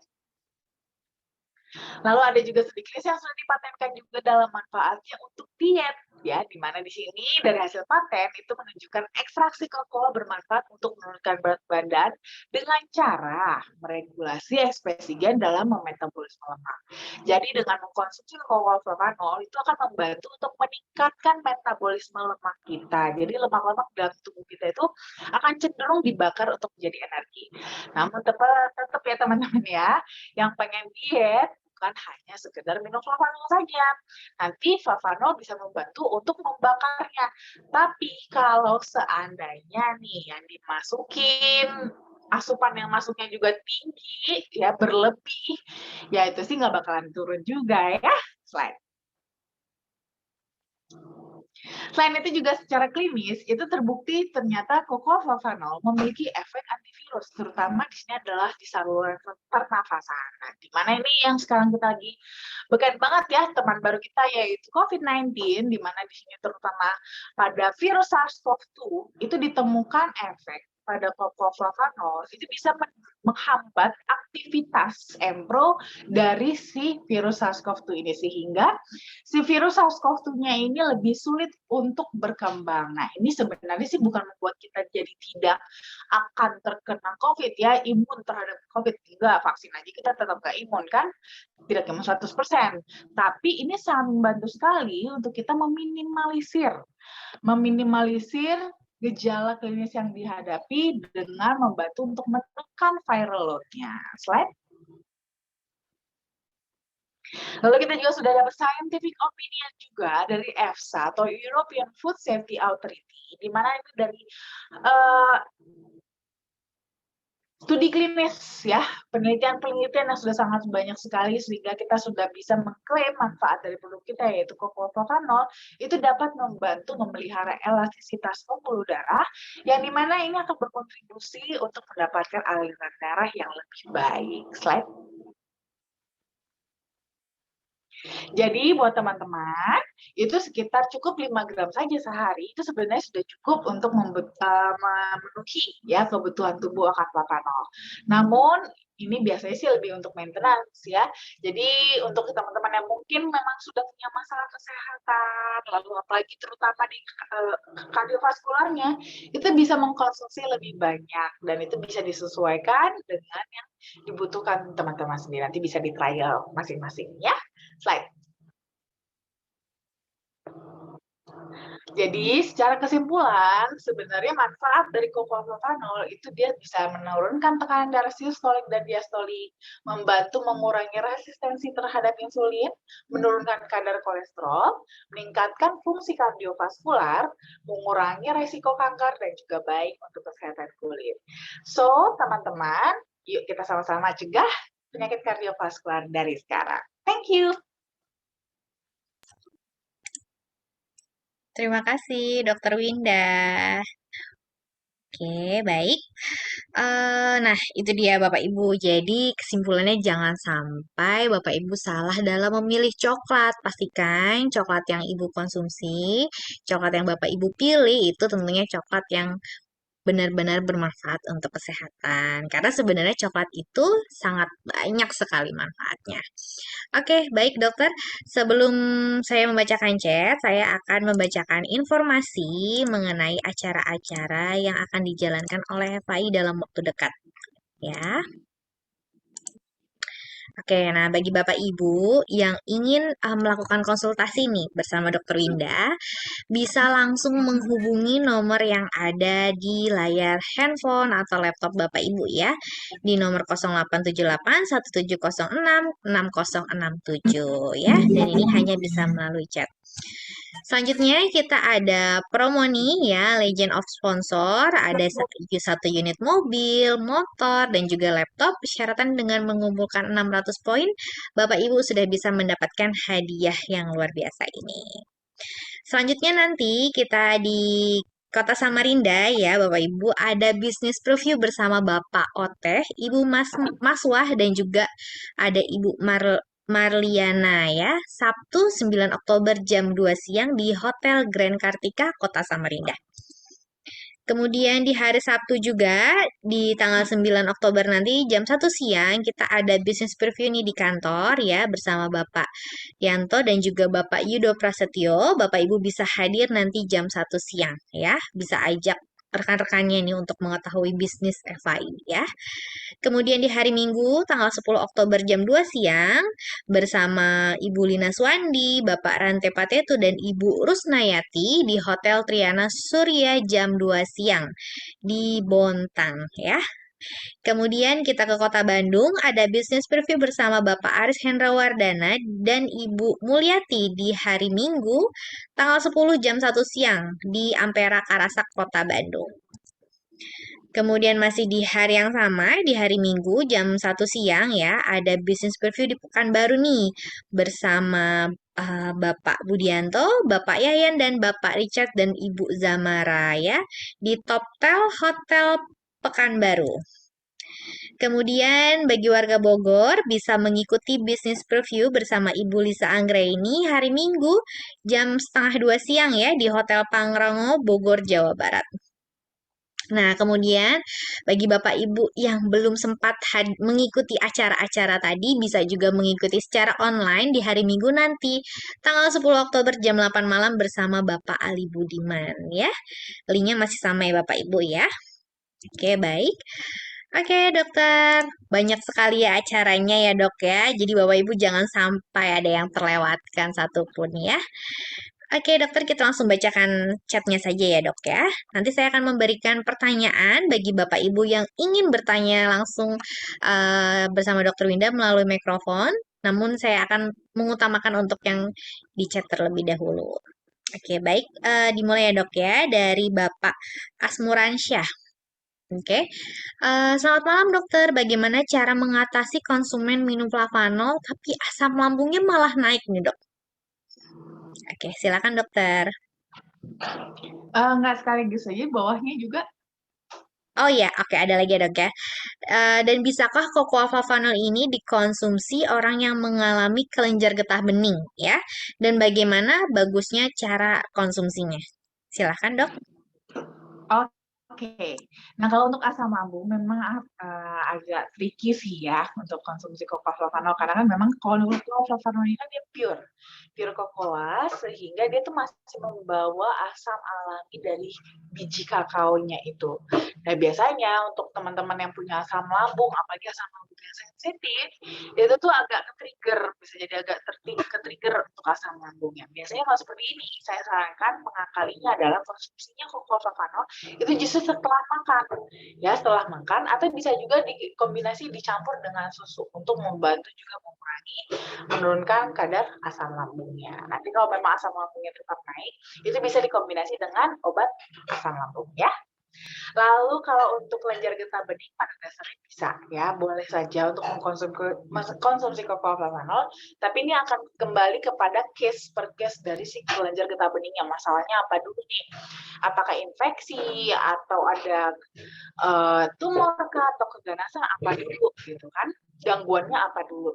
Lalu ada juga studi klinis yang sudah dipatenkan juga dalam manfaatnya untuk diet, ya, di mana di sini dari hasil paten itu menunjukkan ekstraksi kokoa bermanfaat untuk menurunkan berat badan dengan cara meregulasi ekspresi gen dalam memetabolisme lemak. Jadi dengan mengkonsumsi kokoa flavanol itu akan membantu untuk meningkatkan metabolisme lemak kita. Jadi lemak-lemak dalam tubuh kita itu akan cenderung dibakar untuk menjadi energi. Namun tetap ya teman-teman ya, yang pengen diet bukan hanya sekedar minum flavanol saja. Nanti flavanol bisa membantu untuk membakarnya. Tapi kalau seandainya nih yang dimasukin asupan yang masuknya juga tinggi, ya berlebih, ya itu sih nggak bakalan turun juga ya. Slide. Selain itu juga secara klinis, itu terbukti ternyata kokoa flavanol memiliki efek antivirus, terutama di sini adalah di saluran pernafasan. Nah, di mana ini yang sekarang kita lagi beken banget ya, teman baru kita yaitu COVID-19, di mana di sini terutama pada virus SARS-CoV-2 itu ditemukan efek pada kokoa flavanol itu bisa menghambat aktivitas embro dari si virus SARS-CoV-2 ini sehingga si virus SARS-CoV-2-nya ini lebih sulit untuk berkembang. Nah, ini sebenarnya sih bukan membuat kita jadi tidak akan terkena COVID ya, imun terhadap COVID. Enggak, vaksin aja kita tetap nggak imun kan? Tidak imun 100%. Tapi ini sangat membantu sekali untuk kita meminimalisir gejala klinis yang dihadapi dengan membantu untuk menekan viral load-nya. Slide. Lalu kita juga sudah dapat scientific opinion juga dari EFSA atau European Food Safety Authority, di mana itu dari studi klinis ya, penelitian-penelitian yang sudah sangat banyak sekali sehingga kita sudah bisa mengklaim manfaat dari produk kita yaitu kokoa flavanol itu dapat membantu memelihara elastisitas pembuluh darah yang dimana ini akan berkontribusi untuk mendapatkan aliran darah yang lebih baik. Slide. Jadi buat teman-teman, itu sekitar cukup 5 gram saja sehari, itu sebenarnya sudah cukup untuk memenuhi ya kebutuhan tubuh akan flavanol. Namun ini biasanya sih lebih untuk maintenance ya. Jadi untuk teman-teman yang mungkin memang sudah punya masalah kesehatan, lalu apalagi terutama di kardiovaskularnya, itu bisa mengkonsumsi lebih banyak dan itu bisa disesuaikan dengan yang dibutuhkan teman-teman sendiri. Nanti bisa di trial masing-masing ya. Slide. Jadi secara kesimpulan, sebenarnya manfaat dari kokoa flavanol itu dia bisa menurunkan tekanan darah sistolik dan diastolik, membantu mengurangi resistensi terhadap insulin, menurunkan kadar kolesterol, meningkatkan fungsi kardiovaskular, mengurangi resiko kanker, dan juga baik untuk kesehatan kulit. So, teman-teman, yuk kita sama-sama cegah penyakit kardiovaskular dari sekarang. Thank you. Terima kasih, Dokter Winda. Oke, baik. Nah, itu dia Bapak Ibu. Jadi kesimpulannya jangan sampai Bapak Ibu salah dalam memilih coklat. Pastikan coklat yang Ibu konsumsi, coklat yang Bapak Ibu pilih itu tentunya coklat yang benar-benar bermanfaat untuk kesehatan. Karena sebenarnya coklat itu sangat banyak sekali manfaatnya. Oke, baik dokter. Sebelum saya membacakan chat, saya akan membacakan informasi mengenai acara-acara yang akan dijalankan oleh FAI dalam waktu dekat. Ya, oke. Nah, bagi Bapak Ibu yang ingin melakukan konsultasi nih bersama Dokter Winda, bisa langsung menghubungi nomor yang ada di layar handphone atau laptop Bapak Ibu ya, di nomor 0878 1706 6067 ya, dan ini hanya bisa melalui chat. Selanjutnya kita ada promo nih ya, Legend of Sponsor, ada satu unit mobil, motor, dan juga laptop. Persyaratan dengan mengumpulkan 600 poin, Bapak Ibu sudah bisa mendapatkan hadiah yang luar biasa ini. Selanjutnya nanti kita di Kota Samarinda ya Bapak Ibu ada bisnis preview bersama Bapak Oteh, Ibu Maswah dan juga ada Ibu Marliana ya. Sabtu 9 Oktober jam 2 siang di Hotel Grand Kartika Kota Samarinda. Kemudian di hari Sabtu juga, di tanggal 9 Oktober nanti jam 1 siang, kita ada business preview nih di kantor ya, bersama Bapak Yanto dan juga Bapak Yudo Prasetyo. Bapak Ibu bisa hadir nanti jam 1 siang ya, bisa ajak rekan-rekannya nih untuk mengetahui bisnis FAI ya. Kemudian di hari Minggu tanggal 10 Oktober jam 2 siang bersama Ibu Lina Swandi, Bapak Rante Patetu dan Ibu Rusnayati di Hotel Triana Surya jam 2 siang di Bontang ya. Kemudian kita ke Kota Bandung, ada bisnis preview bersama Bapak Aris Hendrawardana dan Ibu Mulyati di hari Minggu tanggal 10 jam 1 siang di Ampera Karasak Kota Bandung. Kemudian masih di hari yang sama, di hari Minggu jam 1 siang ya, ada bisnis preview di Pekanbaru nih bersama Bapak Budianto, Bapak Yayan dan Bapak Richard dan Ibu Zamara ya di Toptel Hotel Pekanbaru. Kemudian bagi warga Bogor bisa mengikuti bisnis preview bersama Ibu Lisa Anggraini hari Minggu jam setengah 2 siang ya di Hotel Pangrango, Bogor, Jawa Barat. Nah, kemudian bagi Bapak Ibu yang belum sempat mengikuti acara-acara tadi, bisa juga mengikuti secara online di hari Minggu nanti, tanggal 10 Oktober jam 8 malam bersama Bapak Ali Budiman ya. Linknya masih sama ya Bapak Ibu ya. Oke, baik. Oke, dokter. Banyak sekali ya acaranya ya, dok ya. Jadi Bapak Ibu jangan sampai ada yang terlewatkan satupun ya. Oke, dokter, kita langsung bacakan chatnya saja ya, dok ya. Nanti saya akan memberikan pertanyaan bagi Bapak Ibu yang ingin bertanya langsung bersama dokter Winda melalui mikrofon. Namun saya akan mengutamakan untuk yang di chat terlebih dahulu. Oke, baik. Dimulai ya, dok ya, dari Bapak Asmuransyah. Oke, selamat malam dokter. Bagaimana cara mengatasi konsumen minum flavanol tapi asam lambungnya malah naik nih dok? Oke, silakan dokter. Nggak sekaligus aja, bawahnya juga. Oh ya, oke ada lagi ya dok ya. Dan bisakah cocoa flavanol ini dikonsumsi orang yang mengalami kelenjar getah bening ya? Dan bagaimana bagusnya cara konsumsinya? Silakan dok. Oke. Nah, kalau untuk asam lambung memang agak tricky sih ya untuk konsumsi cocoa flavanol karena kan memang kalau cocoa flavanol ini kan dia pure cocoa sehingga dia tuh masih membawa asam alami dari biji kakaonya itu. Nah, biasanya untuk teman-teman yang punya asam lambung, apalagi asam lambung yang sensitif, itu tuh agak ke-trigger, bisa jadi agak ke-trigger untuk asam lambungnya. Biasanya kalau seperti ini, saya sarankan mengakalinya adalah konsumsinya cocoa flavanol itu justru setelah makan ya, setelah makan, atau bisa juga dikombinasi dicampur dengan susu untuk membantu juga menurunkan kadar asam lambungnya. Nanti kalau memang asam lambungnya tetap naik, itu bisa dikombinasi dengan obat asam lambung ya. Lalu kalau untuk kelenjar getah bening pada dasarnya bisa ya, boleh saja untuk mengkonsumsi kokooflavanol, tapi ini akan kembali kepada case per case dari si kelenjar getah beningnya. Masalahnya apa dulu nih? Apakah infeksi atau ada tumor kah atau keganasan apa dulu gitu kan? Gangguannya apa dulu?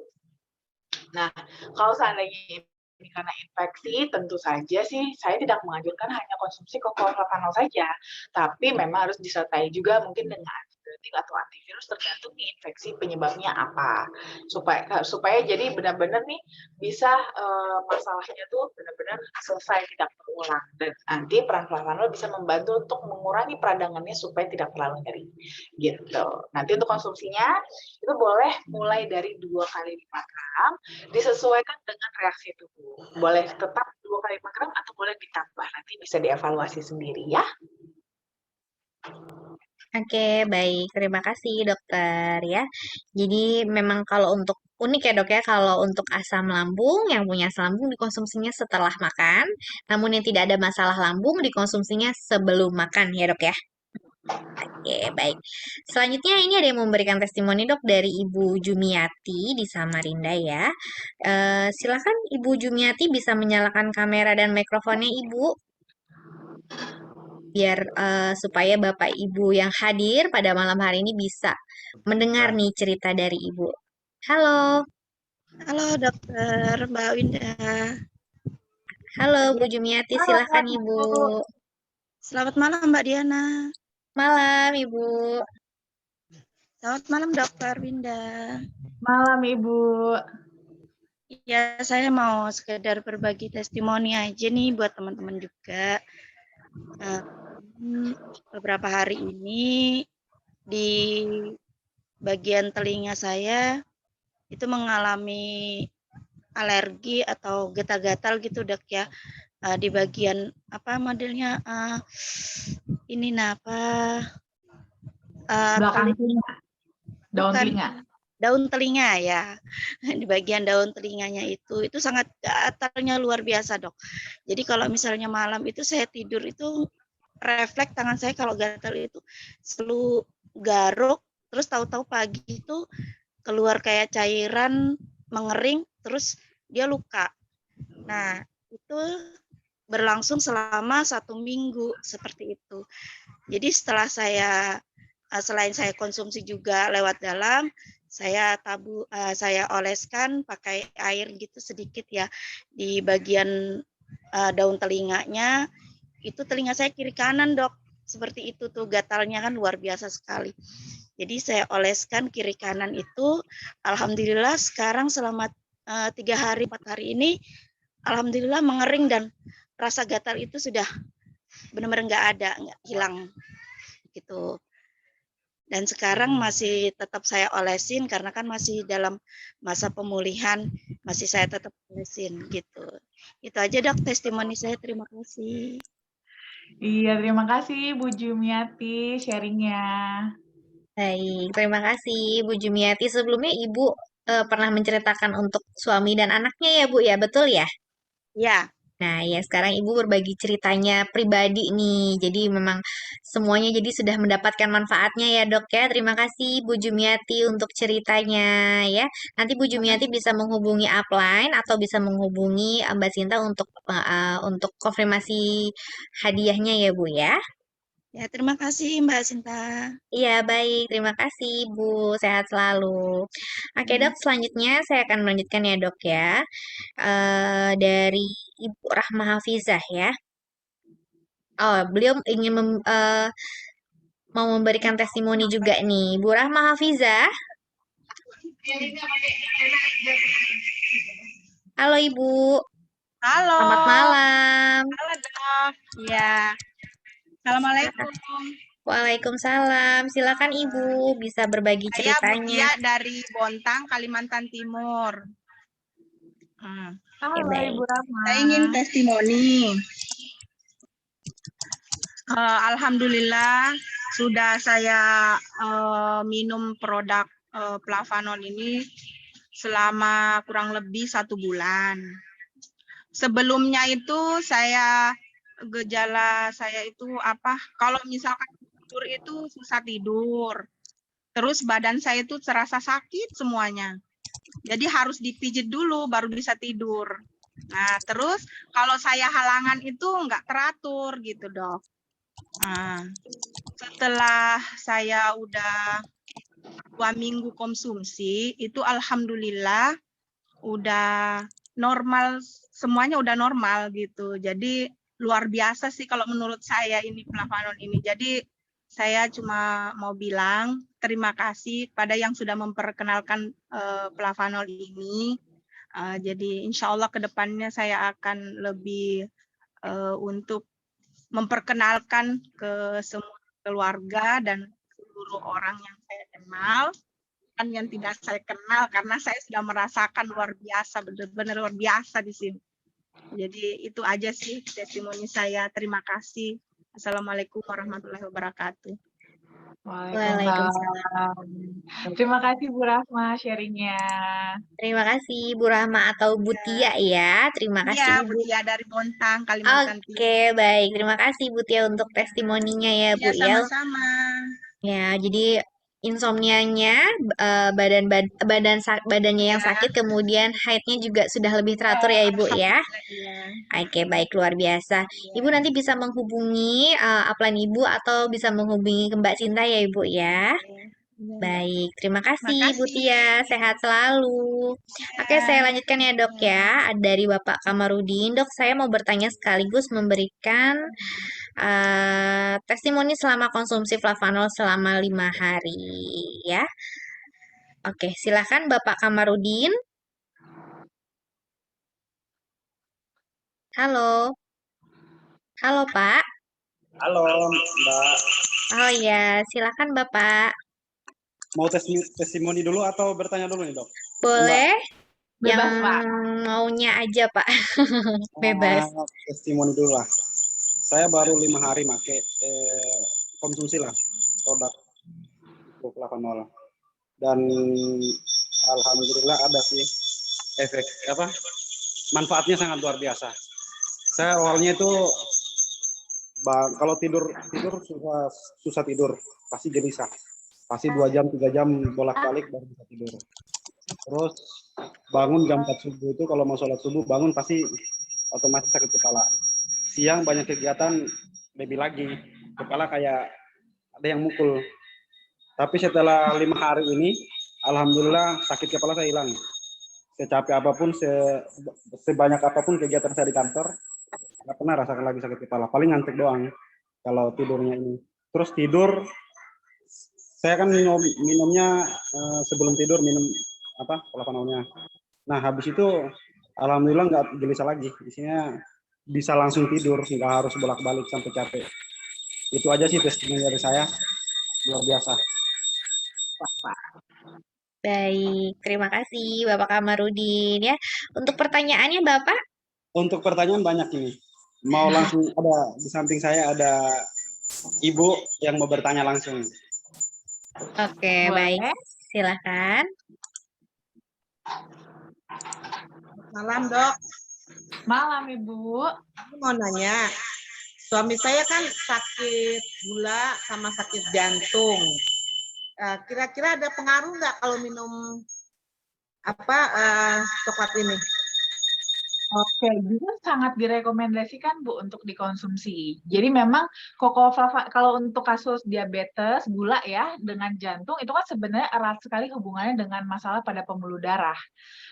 Nah, kalau seandainya ini karena infeksi, tentu saja sih saya tidak menganjurkan hanya konsumsi kokooflavanol saja, tapi memang harus disertai juga mungkin dengan antibiotik atau antivirus tergantung nih infeksi penyebabnya apa. Supaya jadi benar-benar nih bisa masalahnya tuh benar-benar selesai tidak berulang dan nanti peran flavanol bisa membantu untuk mengurangi peradangannya supaya tidak terlalu nyeri gitu. Nanti untuk konsumsinya itu boleh mulai dari 2 kali 5 gram disesuaikan dengan reaksi tubuh. Boleh tetap 2 kali 5 gram atau boleh ditambah. Nanti bisa dievaluasi sendiri ya. Oke, baik. Terima kasih, dokter ya. Jadi memang kalau untuk unik ya, Dok ya, kalau untuk asam lambung yang punya asam lambung dikonsumsinya setelah makan, namun yang tidak ada masalah lambung dikonsumsinya sebelum makan ya, Dok ya. Oke, baik. Selanjutnya ini ada yang memberikan testimoni, Dok, dari Ibu Jumiati di Samarinda ya. Silakan Ibu Jumiati bisa menyalakan kamera dan mikrofonnya, Ibu, biar supaya Bapak Ibu yang hadir pada malam hari ini bisa mendengar nih cerita dari Ibu. Halo, Halo dokter, Mbak Winda. halo Bu Jumiati, silakan Ibu. Selamat malam Mbak Diana. Malam Ibu. Selamat malam dokter Winda. Malam Ibu. Ya, saya mau sekedar berbagi testimoni aja nih buat teman-teman juga. Beberapa hari ini di bagian telinga saya itu mengalami alergi atau gatal-gatal gitu dok ya. Di bagian apa modelnya ini apa Belakang telinga. Daun bukan telinga. daun telinga ya. Di bagian daun telinganya itu sangat gatalnya luar biasa dok. Jadi kalau misalnya malam itu saya tidur itu refleks tangan saya kalau gatal itu selalu garuk, terus tahu-tahu pagi itu keluar kayak cairan mengering, terus dia luka. Nah itu berlangsung selama 1 minggu seperti itu. Jadi setelah selain saya konsumsi juga lewat dalam, saya oleskan pakai air gitu sedikit ya di bagian daun telinganya. Itu telinga saya kiri kanan dok, seperti itu tuh gatalnya kan luar biasa sekali. Jadi saya oleskan kiri kanan itu, alhamdulillah sekarang selama 3 hari 4 hari ini, alhamdulillah mengering dan rasa gatal itu sudah benar-benar nggak ada, nggak hilang gitu. Dan sekarang masih tetap saya olesin karena kan masih dalam masa pemulihan, masih saya tetap olesin gitu. Itu aja dok testimoni saya, terima kasih. Iya, terima kasih Bu Jumiati sharingnya. Baik, terima kasih Bu Jumiati. Sebelumnya Ibu pernah menceritakan untuk suami dan anaknya ya Bu ya, betul ya? Ya. Nah, ya sekarang Ibu berbagi ceritanya pribadi nih. Jadi memang semuanya jadi sudah mendapatkan manfaatnya ya, Dok ya. Terima kasih Bu Jumiati untuk ceritanya ya. Nanti Bu Jumiati bisa menghubungi upline atau bisa menghubungi Mbak Sinta untuk konfirmasi hadiahnya ya, Bu ya. Ya, terima kasih Mbak Sinta. Iya, baik. Terima kasih, Bu. Sehat selalu. Oke, Dok. Selanjutnya saya akan melanjutkan ya, Dok ya. Dari Ibu Rahma Hafizah ya. Oh, beliau ingin mau memberikan testimoni juga nih. Bu Rahma Hafizah. Halo, Ibu. Halo. Selamat malam. Halo, Dok. Iya. Assalamualaikum. Waalaikumsalam. Silakan Ibu bisa berbagi Saya ceritanya. Mutia dari Bontang, Kalimantan Timur. Halo Ibu Rahma. Saya ingin testimoni. Alhamdulillah sudah saya minum produk Flavanol ini selama kurang lebih 1 bulan. Sebelumnya itu gejala saya itu apa? Kalau misalkan tidur itu susah tidur. Terus badan saya itu terasa sakit semuanya. Jadi harus dipijit dulu baru bisa tidur. Nah, terus kalau saya halangan itu nggak teratur gitu, Dok. Nah, setelah saya udah 2 minggu konsumsi, itu alhamdulillah udah normal, semuanya udah normal gitu. Jadi luar biasa sih kalau menurut saya ini Flavanol ini. Jadi saya cuma mau bilang terima kasih pada yang sudah memperkenalkan Flavanol ini. Jadi insya Allah kedepannya saya akan lebih untuk memperkenalkan ke semua keluarga dan seluruh orang yang saya kenal, kan yang tidak saya kenal, karena saya sudah merasakan luar biasa, benar-benar luar biasa di sini. Jadi itu aja sih testimoni saya. Terima kasih. Assalamualaikum warahmatullahi wabarakatuh. Waalaikumsalam. Terima kasih Bu Rahma sharingnya. Terima kasih Bu Rahma atau Bu Tia ya. Terima kasih Iya, Ibu. Bu Tia dari Bontang, Kalimantan Timur. Oke, baik. Terima kasih Bu Tia untuk testimoninya ya, Bu Iya, ya. sama-sama. Ya, jadi insomnianya badannya yang Ya, sakit, kemudian haidnya juga sudah lebih teratur ya Ibu ya. alhamdulillah, iya. Oke, baik, luar biasa. Ibu nanti bisa menghubungi upline Ibu atau bisa menghubungi ke Mbak Cinta ya Ibu ya. Iya, Mbak. Baik, terima kasih Bu Makasih. Tia, sehat selalu. Oke, saya lanjutkan ya Dok ya. Dari Bapak Kamarudin, Dok, saya mau bertanya sekaligus memberikan testimoni selama konsumsi Flavanol selama 5 hari ya. Oke, silakan Bapak Kamarudin. Halo. Halo Pak. Halo Mbak, Oh ya, silakan Bapak. mau testimoni dulu atau bertanya dulu nih dok? Boleh Bebas, yang Pak. maunya aja Pak. Bebas. Testimoni dulu lah. Saya baru 5 hari make konsumsi lah produk Flavanol dan alhamdulillah ada sih efek manfaatnya sangat luar biasa. Saya awalnya itu kalau tidur susah tidur, pasti gelisah, pasti 2 jam 3 jam bolak-balik baru bisa tidur. Terus bangun jam 4 subuh itu kalau mau sholat subuh bangun pasti otomatis sakit kepala. Siang banyak kegiatan lebih lagi, kepala kayak ada yang mukul. Tapi setelah 5 hari ini, alhamdulillah sakit kepala saya hilang. Secapek apapun, sebanyak apapun kegiatan saya di kantor, nggak pernah rasakan lagi sakit kepala. Paling ngantuk doang kalau tidurnya ini. Terus tidur, saya kan minumnya sebelum tidur minum Flavanolnya. Nah habis itu alhamdulillah nggak gelisah lagi. Isinya bisa langsung tidur, nggak harus bolak-balik sampai capek. Itu aja sih testimoni dari saya, luar biasa. Baik, terima kasih Bapak Kamarudin ya. Untuk pertanyaannya Bapak? Untuk pertanyaan banyak ini. Mau langsung ada di samping saya ada Ibu yang mau bertanya langsung. Oke, baik. Silakan. Malam, Dok. Malam, Ibu. Aku mau nanya, suami saya kan sakit gula sama sakit jantung. Kira-kira ada pengaruh nggak kalau minum coklat ini? Oke, juga sangat direkomendasikan Bu untuk dikonsumsi. Jadi memang kalau untuk kasus diabetes, gula ya, dengan jantung itu kan sebenarnya erat sekali hubungannya dengan masalah pada pembuluh darah.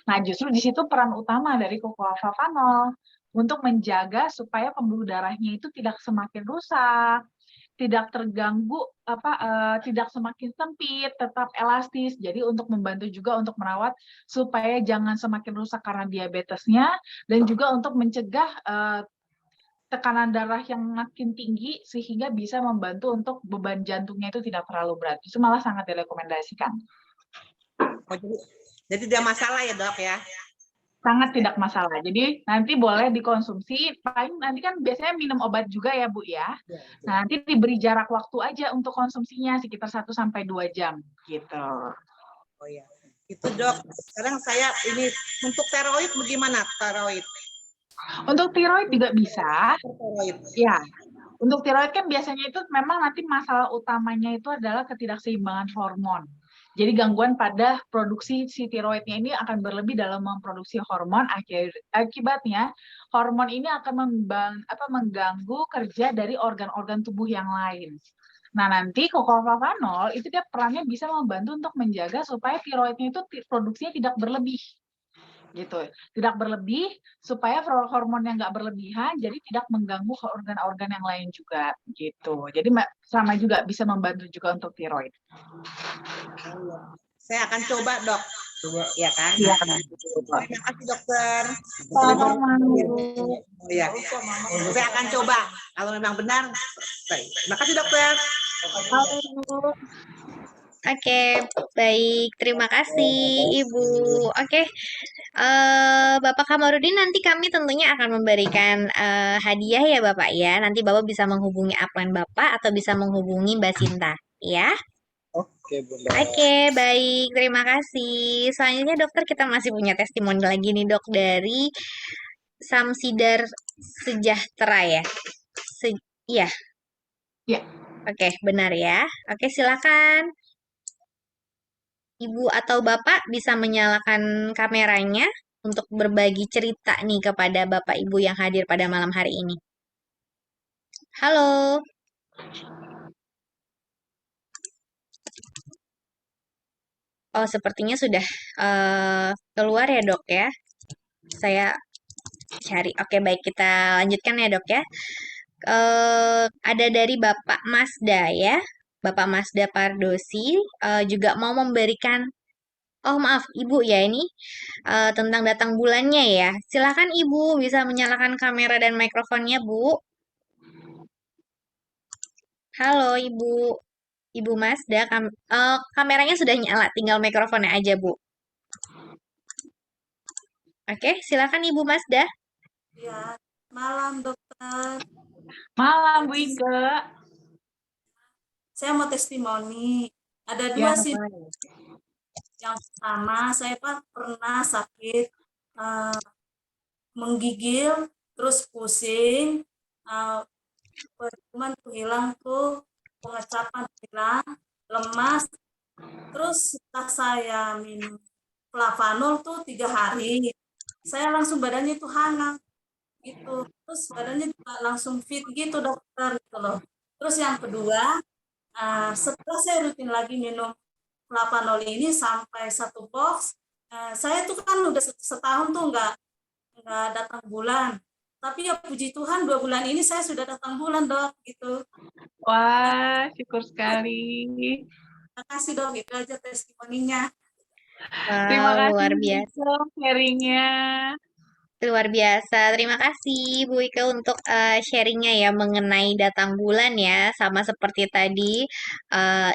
Nah, justru di situ peran utama dari Cocoa Flavanol untuk menjaga supaya pembuluh darahnya itu tidak semakin rusak, tidak terganggu, tidak semakin sempit, tetap elastis. Jadi untuk membantu juga untuk merawat supaya jangan semakin rusak karena diabetesnya, dan juga untuk mencegah tekanan darah yang makin tinggi sehingga bisa membantu untuk beban jantungnya itu tidak terlalu berat. Itu malah sangat direkomendasikan. Oh, jadi tidak masalah ya dok ya? Sangat tidak masalah. Jadi nanti boleh dikonsumsi. Paling nanti kan biasanya minum obat juga ya Bu ya. Nah, nanti diberi jarak waktu aja untuk konsumsinya sekitar 1-2 jam gitu. Oh ya, itu dok. Sekarang saya ini untuk steroid bagaimana steroid? Untuk tiroid juga bisa. Steroid. Ya. Untuk tiroid kan biasanya itu memang nanti masalah utamanya itu adalah ketidakseimbangan hormon. Jadi gangguan pada produksi si tiroidnya ini akan berlebih dalam memproduksi hormon, akibatnya hormon ini akan mengganggu kerja dari organ-organ tubuh yang lain. Nah, nanti kokooflavanol itu dia perannya bisa membantu untuk menjaga supaya tiroidnya itu produksinya tidak berlebih. Gitu, tidak berlebih supaya hormon yang nggak berlebihan jadi tidak mengganggu organ-organ yang lain juga gitu. Jadi sama juga bisa membantu juga untuk tiroid. Saya akan coba, Dok. Coba. Ya kan? Iya. Terima kasih, dokter. Sama-sama. Oh, ya. Saya akan coba. Kalau memang benar, baik. Terima kasih, dokter. Halo. Oke, baik. Terima kasih, Ibu. Oke, Bapak Kamarudin, nanti kami tentunya akan memberikan hadiah ya, Bapak ya. Nanti Bapak bisa menghubungi upline Bapak atau bisa menghubungi Mbak Sinta, ya. Oke, Bunda. Oke, baik. Terima kasih. Selanjutnya, dokter, kita masih punya testimoni lagi nih, Dok, dari Samsidar Sejahtera ya. Iya. Iya. Oke, benar ya. Oke, silakan. Ibu atau Bapak bisa menyalakan kameranya untuk berbagi cerita nih kepada Bapak Ibu yang hadir pada malam hari ini. Halo. Oh, sepertinya sudah keluar ya, Dok ya. Saya cari. Oke, baik, kita lanjutkan ya, Dok ya. Ada dari Bapak Masda ya. Bapak Masda Pardosi juga mau memberikan. Oh, maaf, Ibu ya ini tentang datang bulannya ya. Silakan Ibu bisa menyalakan kamera dan mikrofonnya, Bu. Halo, Ibu. Ibu Masda, kameranya sudah nyala, tinggal mikrofonnya aja, Bu. Oke, silakan Ibu Masda. Ya, malam dokter. Malam Bu Ike. Saya mau testimoni. Ada dua sih. Yang pertama, saya pernah sakit menggigil, terus pusing, cuman hilang tuh, pengecapan hilang, lemas. Terus setelah saya minum flavanol tuh 3 hari, saya langsung badannya itu hangat gitu. Terus badannya juga langsung fit gitu dokter gitu loh. Terus yang kedua, setelah saya rutin lagi minum flavanol ini sampai 1 box, saya tuh kan udah setahun tuh nggak datang bulan. Tapi ya puji Tuhan 2 bulan ini saya sudah datang bulan dok gitu. Wah, syukur sekali. Terima kasih dok, itu aja testimoninya. Terima kasih Luar biasa. sharingnya. Luar biasa. Terima kasih Bu Ike untuk sharingnya ya mengenai datang bulan ya. Sama seperti tadi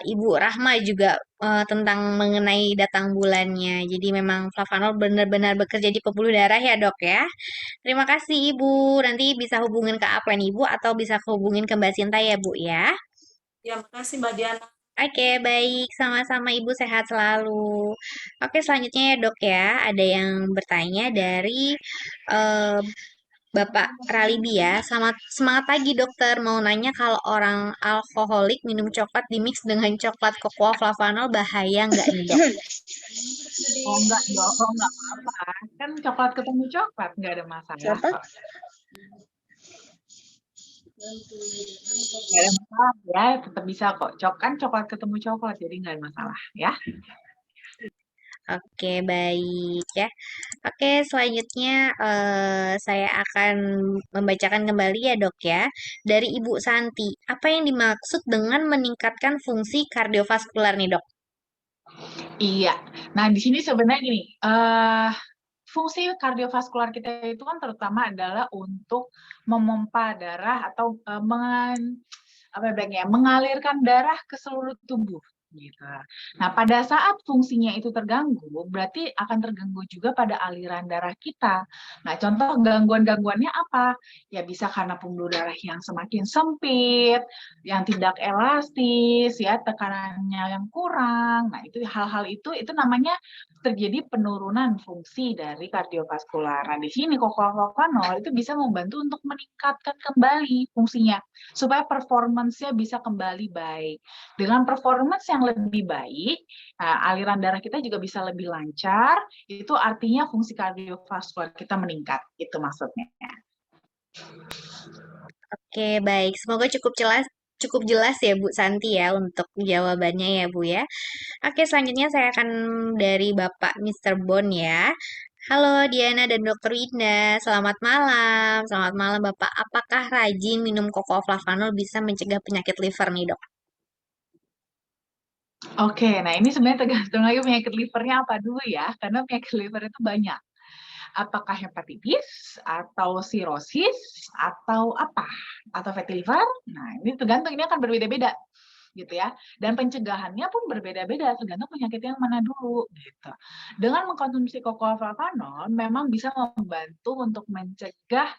Ibu Rahma juga tentang mengenai datang bulannya. Jadi memang flavanol benar-benar bekerja di pembuluh darah ya dok ya. Terima kasih Ibu. Nanti bisa hubungin ke upline Ibu atau bisa hubungin ke Mbak Sinta ya Bu ya. Ya, makasih Mbak Diana. Oke, baik. Sama-sama Ibu sehat selalu. Oke, selanjutnya ya dok ya. Ada yang bertanya dari Bapak Ralibi ya. Semangat pagi dokter. Mau nanya kalau orang alkoholik minum coklat dimix dengan coklat cocoa flavanol bahaya nggak nih dok? Oh enggak dong, enggak apa-apa. Kan coklat ketemu coklat, enggak ada masalah kok. Nggak ada masalah ya, tetap bisa kok. Kan coklat ketemu coklat, jadi nggak ada masalah ya. Oke, baik ya. Oke, selanjutnya saya akan membacakan kembali ya dok ya. Dari Ibu Santi, apa yang dimaksud dengan meningkatkan fungsi kardiovaskular nih dok? Iya, nah di sini sebenarnya gini, fungsi kardiovaskular kita itu kan terutama adalah untuk memompa darah atau mengalirkan darah ke seluruh tubuh gitu. Nah, pada saat fungsinya itu terganggu, berarti akan terganggu juga pada aliran darah kita. Nah, contoh gangguan-gangguannya apa? Ya bisa karena pembuluh darah yang semakin sempit, yang tidak elastis, ya tekanannya yang kurang. Nah, itu hal-hal itu namanya terjadi penurunan fungsi dari kardiovaskular. Nah, di sini kokoaflavanol itu bisa membantu untuk meningkatkan kembali fungsinya supaya performance-nya bisa kembali baik. Dengan performance yang lebih baik, nah, aliran darah kita juga bisa lebih lancar, itu artinya fungsi kardiovaskular kita meningkat, itu maksudnya. Oke, baik. Semoga cukup jelas ya Bu Santi ya untuk jawabannya ya Bu ya. Oke, selanjutnya saya akan dari Bapak Mr. Bon ya. Halo Diana dan Dokter Winda, selamat malam. Selamat malam Bapak. Apakah rajin minum koko flavanol bisa mencegah penyakit liver nih Dok? Oke, nah ini sebenarnya tergantung lagi penyakit livernya apa dulu ya, karena penyakit liver itu banyak. Apakah hepatitis, atau sirosis, atau apa? Atau fatty liver? Nah, ini tergantung, ini akan berbeda-beda gitu ya. Dan pencegahannya pun berbeda-beda tergantung penyakit yang mana dulu gitu. Dengan mengkonsumsi kokoaflavanol memang bisa membantu untuk mencegah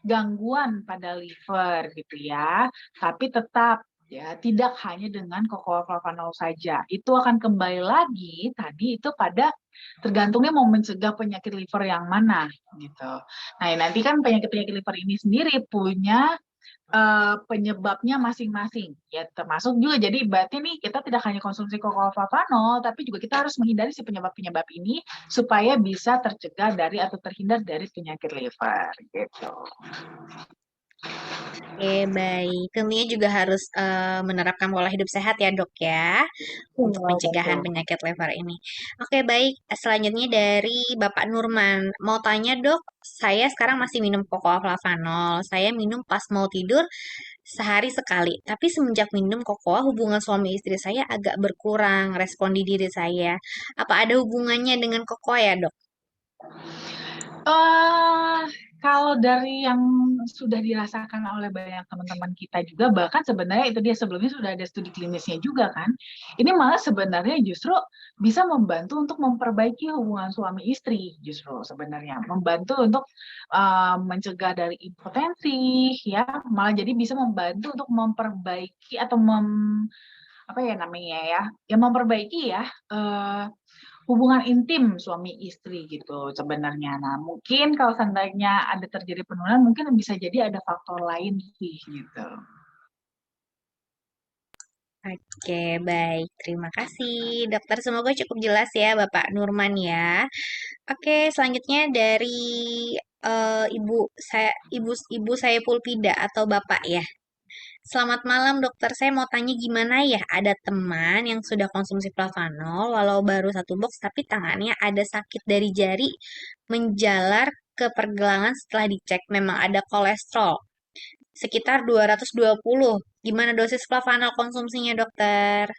gangguan pada liver gitu ya. Tapi tetap ya tidak hanya dengan kokoaflavanol saja. Itu akan kembali lagi tadi itu pada tergantungnya mau mencegah penyakit liver yang mana gitu. Nah, nanti kan penyakit-penyakit liver ini sendiri punya penyebabnya masing-masing ya, termasuk juga jadi berarti nih kita tidak hanya konsumsi kokoaflavanol tapi juga kita harus menghindari si penyebab-penyebab ini supaya bisa tercegah dari atau terhindar dari penyakit liver gitu. Oke, baik. Tentunya juga harus menerapkan pola hidup sehat ya, Dok ya, untuk pencegahan penyakit liver ini. Oke, baik. Selanjutnya dari Bapak Nurman. Mau tanya, Dok, saya sekarang masih minum kokoa Saya minum pas mau tidur sehari sekali. Tapi semenjak minum kokoa, hubungan suami istri saya agak berkurang respon di diri saya. Apa ada hubungannya dengan kokoa ya, Dok? Kalau dari yang sudah dirasakan oleh banyak teman-teman kita juga, bahkan sebenarnya itu dia sebelumnya sudah ada studi klinisnya juga kan, ini malah sebenarnya justru bisa membantu untuk memperbaiki hubungan suami istri justru sebenarnya, membantu untuk mencegah dari impotensi, ya malah jadi bisa membantu untuk memperbaiki atau apa ya namanya ya memperbaiki ya hubungan intim suami istri gitu sebenarnya. Nah, mungkin kalau seandainya ada terjadi penurunan, mungkin bisa jadi ada faktor lain sih gitu. Oke, baik. Terima kasih, dokter. Semoga cukup jelas ya, Bapak Nurman ya. Oke, selanjutnya dari ibu saya Pulpida atau Bapak ya. Selamat malam dokter, saya mau tanya gimana ya, ada teman yang sudah konsumsi Flavanol walau baru 1 box tapi tangannya ada sakit dari jari menjalar ke pergelangan setelah dicek memang ada kolesterol sekitar 220. Gimana dosis Flavanol konsumsinya dokter?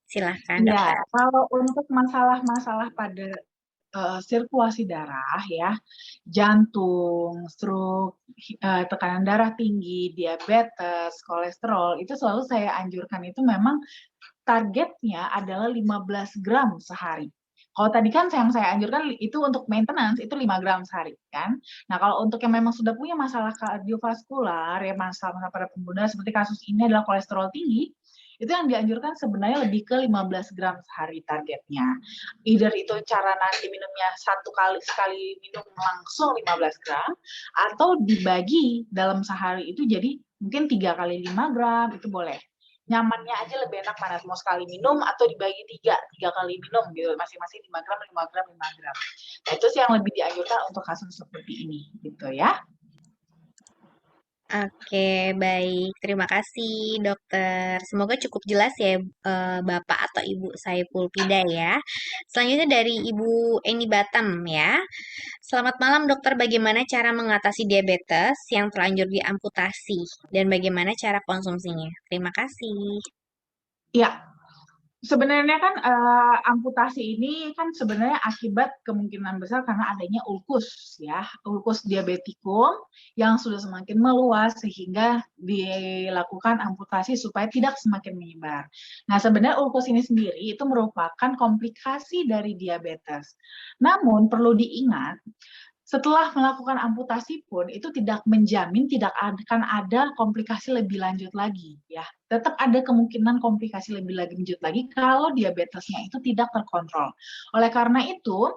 Silahkan Ya, dokter. kalau untuk masalah-masalah pada sirkulasi darah ya, jantung, stroke, tekanan darah tinggi, diabetes, kolesterol, itu selalu saya anjurkan itu memang targetnya adalah 15 gram sehari. Kalau tadi kan yang saya anjurkan itu untuk maintenance itu 5 gram sehari kan. Nah, kalau untuk yang memang sudah punya masalah kardiovaskular ya masalah pada pembuluh darah seperti kasus ini adalah kolesterol tinggi, itu yang dianjurkan sebenarnya lebih ke 15 gram sehari targetnya. Either itu cara nanti minumnya sekali minum langsung 15 gram atau dibagi dalam sehari itu jadi mungkin 3 kali 5 gram itu boleh. Nyamannya aja lebih enak mana mau sekali minum atau dibagi tiga kali minum gitu masing-masing 5 gram 5 gram 5 gram. Nah itu sih yang lebih dianjurkan untuk kasus seperti ini gitu ya. Oke, baik. Terima kasih, dokter. Semoga cukup jelas ya, Bapak atau Ibu Saiful Pida ya. Selanjutnya dari Ibu Eni Batam ya. Selamat malam, dokter. Bagaimana cara mengatasi diabetes yang terlanjur diamputasi dan bagaimana cara konsumsinya? Terima kasih. Ya, Sebenarnya kan amputasi ini kan sebenarnya akibat kemungkinan besar karena adanya ulkus ya, ulkus diabetikum yang sudah semakin meluas sehingga dilakukan amputasi supaya tidak semakin menyebar. Nah, sebenarnya ulkus ini sendiri itu merupakan komplikasi dari diabetes. Namun perlu diingat setelah melakukan amputasi pun itu tidak menjamin tidak akan ada komplikasi lebih lanjut lagi ya. Tetap ada kemungkinan komplikasi lebih lanjut lagi kalau diabetesnya itu tidak terkontrol. Oleh karena itu